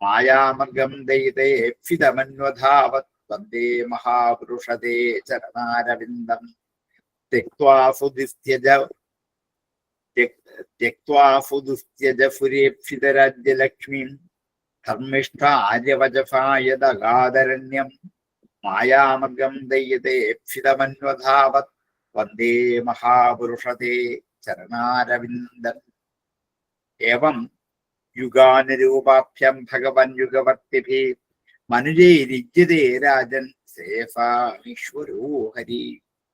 മായാമൃഗം ദയിതേപ്സിതമന്വധാവത് വന്ദേ മഹാപുരുഷതേ ചരണാരവിന്ദം. त्यक्त्वाफुदुस्त्यजफुरेप्सितराज्यलक्ष्मीं धर्मिष्ठ आर्यवजफायदगादरण्यं मायामृगं दय्यतेप्सितमन्वधावत् वन्दे महापुरुषते चरणारविन्दम्. एवं युगानुरूपाभ्यां भगवन् युगवर्तिभिः मनुजैरिज्यते राजन् सेफामीश्वरो हरि.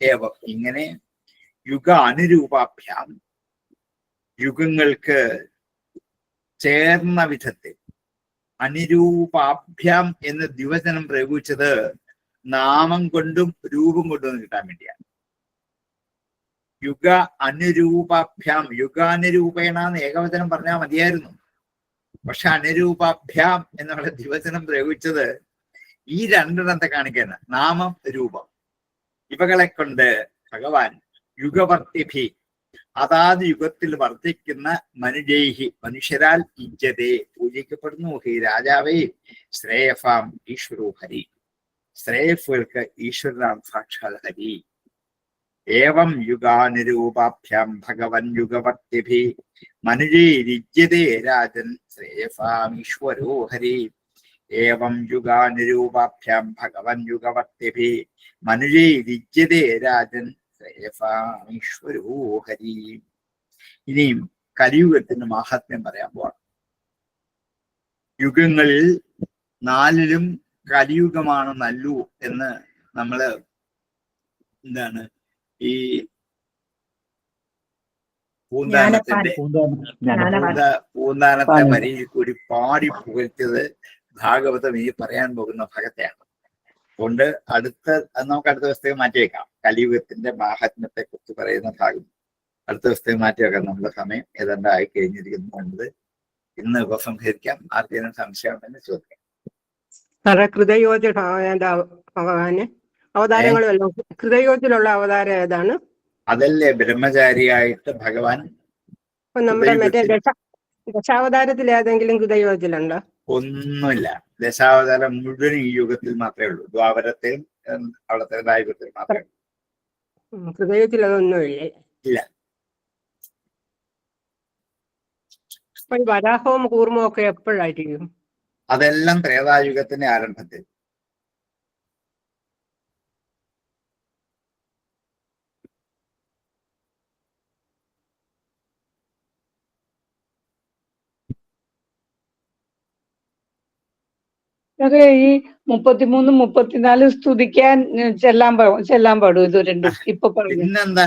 ഏവം ഇങ്ങനെ യുഗ അനുരൂപാഭ്യാം, യുഗങ്ങൾക്ക് ചേർന്ന വിധത്തിൽ, അനുരൂപാഭ്യാം എന്ന് ദ്വിവചനം പ്രയോഗിച്ചത് നാമം കൊണ്ടും രൂപം കൊണ്ടും കിട്ടാൻ വേണ്ടിയാണ്. യുഗ അനുരൂപാഭ്യാം, യുഗാനുരൂപേണ എന്ന് ഏകവചനം പറഞ്ഞാൽ മതിയായിരുന്നു. പക്ഷെ അനുരൂപാഭ്യാം എന്നുള്ള ദ്വിവചനം പ്രയോഗിച്ചത് ഈ രണ്ടെണ്ണത്തെ കാണിക്കാണ്. നാമം, രൂപം, ഇവകളെ കൊണ്ട് ഭഗവാൻ യുഗവർത്തിഭി, അതാത് യുഗത്തിൽ വർദ്ധിക്കുന്ന മനുജൈഹി, മനുഷ്യരാൽ ഇജ്ജതേ, പൂജിക്കപ്പെടുന്നു. ഹി രാജാവേ, ശ്രേയഫാം ഈശ്വരോ ഹരി, ശ്രേയഫുകൾക്ക് ഈശ്വരനാം സാക്ഷാൽ ഹരി. ഏവം യുഗാനുരൂപാഭ്യാം ഭഗവൻ യുഗവർത്തിഭി മനുജൈരിജ്യതേ രാജൻ ശ്രേയഫാം ഈശ്വരോ ഹരി. ഏവം യുഗാനുരൂപാഭ്യാം ഭഗവൻ യുഗവർത്തിഭി മനുജൈരിജ്യതേ രാജൻ ശ്രേയഫാം ഈശ്വരോ ഹരി. ഇനിയും കലിയുഗത്തിന്റെ മാഹാത്മ്യം പറയാൻ പോവാണ്. യുഗങ്ങളിൽ 4ലും കലിയുഗമാണ് നല്ലു എന്ന് നമ്മള് എന്താണ് ഈ പൂന്താനത്തെ വരിയിൽ കൂടി പാടി പുകഴ്ത്തിയത് ഭാഗവതം ഈ പറയാൻ പോകുന്ന ഭാഗത്തെയാണ്. അതുകൊണ്ട് നമുക്ക് അടുത്ത ദിവസത്തേക്ക് മാറ്റിവെക്കാം. കലിയുഗത്തിന്റെ മാഹാത്മ്യത്തെ കുറിച്ച് പറയുന്ന ഭാഗം അടുത്ത ദിവസത്തേക്ക് മാറ്റിവെക്കാം. നമ്മുടെ സമയം ഏതാണ്ട് ആയി കഴിഞ്ഞിരിക്കുന്നുണ്ട്. ഇന്ന് ഉപസംഹരിക്കാം. ആർക്കെങ്കിലും സംശയം ഉണ്ടെന്ന് ചോദിക്കാം. ഭഗവാന് അവതാരങ്ങളുമല്ലോ, കൃതയോജിലുള്ള അവതാരം ഏതാണ്? അതല്ലേ ബ്രഹ്മചാരിയായിട്ട് ഭഗവാൻ. നമ്മുടെ മറ്റേ ദശാവതാരത്തിൽ ഏതെങ്കിലും കൃതയോജിലുണ്ടോ? ഒന്നുമില്ല. ദശാവതാരം മുഴുവൻ ഈ യുഗത്തിൽ മാത്രമേ ഉള്ളൂ. ദ്വാപരത്തിലും അവിടത്തെ യുഗത്തിൽ മാത്രമേ ഉള്ളൂ. കൃതയുഗത്തിൽ അതൊന്നുമില്ല. ഇല്ല. അപ്പൊ ഈ വരാഹവും കൂർമ്മവും ഒക്കെ എപ്പോഴായിരിക്കും? അതെല്ലാം ത്രേതായുഗത്തിന്റെ ആരംഭത്തിൽ. അത് ഈ 33, 34 സ്തുതിക്കാൻ ചെല്ലാൻ പാടും ഇത് രണ്ടും ഇപ്പൊ പറഞ്ഞു. പിന്നെന്താ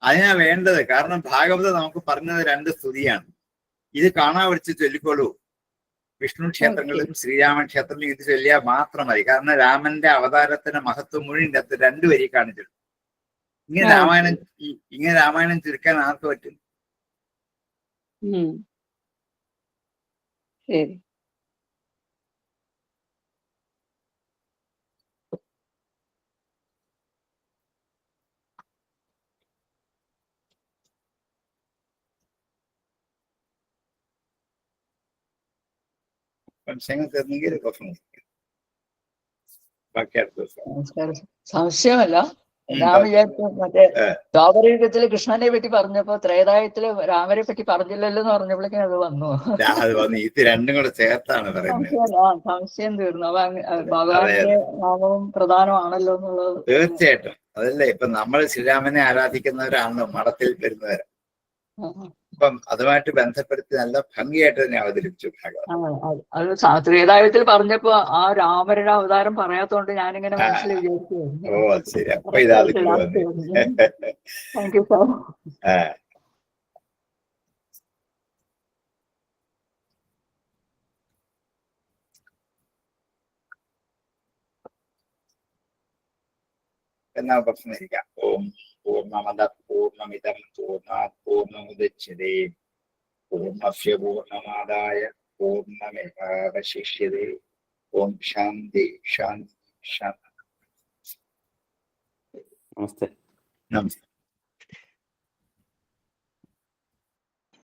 അതിനാ വേണ്ടത്? കാരണം ഭാഗവതം നമുക്ക് പറഞ്ഞത് 2 സ്തുതിയാണ്. ഇത് കാണാൻ വെച്ച് ചൊല്ലിക്കോളൂ. വിഷ്ണു ക്ഷേത്രങ്ങളിലും ശ്രീരാമൻ ക്ഷേത്രത്തിലും ഇത് ചൊല്ലിയാൽ മാത്രം മതി. കാരണം രാമന്റെ അവതാരത്തിന്റെ മഹത്വം മുഴുവൻ 2 വരി കാണിച്ചു. ഇങ്ങനെ രാമായണം ചുരുക്കാൻ ആർക്ക് പറ്റും? ശരി. ബാക്കി അടുത്ത ദിവസം. സംശയമല്ല, ഞാൻ വിചാരിച്ചു മറ്റേ ദ്വാപരയുഗത്തില് കൃഷ്ണനെ പറ്റി പറഞ്ഞപ്പോ ത്രേതായത്തില് രാമരെ പറ്റി പറഞ്ഞില്ലല്ലോ എന്ന് പറഞ്ഞപ്പോഴേക്കും അത് വന്നു. അത് വന്ന് ഇത് രണ്ടും കൂടെ ചേർത്താണ് പറയുന്നത്. സംശയം തീർന്നു. അപ്പൊ ഭഗവാന്റെ നാമവും പ്രധാനമാണല്ലോ എന്നുള്ളത്. തീർച്ചയായിട്ടും അതല്ലേ ഇപ്പൊ നമ്മൾ ശ്രീരാമനെ ആരാധിക്കുന്നവരാണല്ലോ മഠത്തിൽ വരുന്നവർ. അപ്പം അതുമായിട്ട് ബന്ധപ്പെടുത്തി നല്ല ഭംഗിയായിട്ട് തന്നെ അവതരിപ്പിച്ചു ഭഗവാൻ. അത് ത്രേതായത്തിൽ പറഞ്ഞപ്പോ ആ രാമരുടെ അവതാരം പറയാത്തോണ്ട് ഞാനിങ്ങനെ മനസ്സിൽ വിചാരിച്ചു. ഓ അത് ശരി. അപ്പൊ ഇതാ താങ്ക് യു സാർ. എന്നാ പ്രശ്നമില്ല. ഓം പൂർണ്ണമദ പൂർണ്ണമിദം പൂർണ്ണാത് പൂർണ്ണമുദച്യതേ പൂർണ്ണസ്യ പൂർണ്ണമാദായ പൂർണ്ണമേവാവശിഷ്യതേ. ഓം ശാന്തി ശാന്തി ശാന്തി. നമസ്തേ. നമസ്തേ.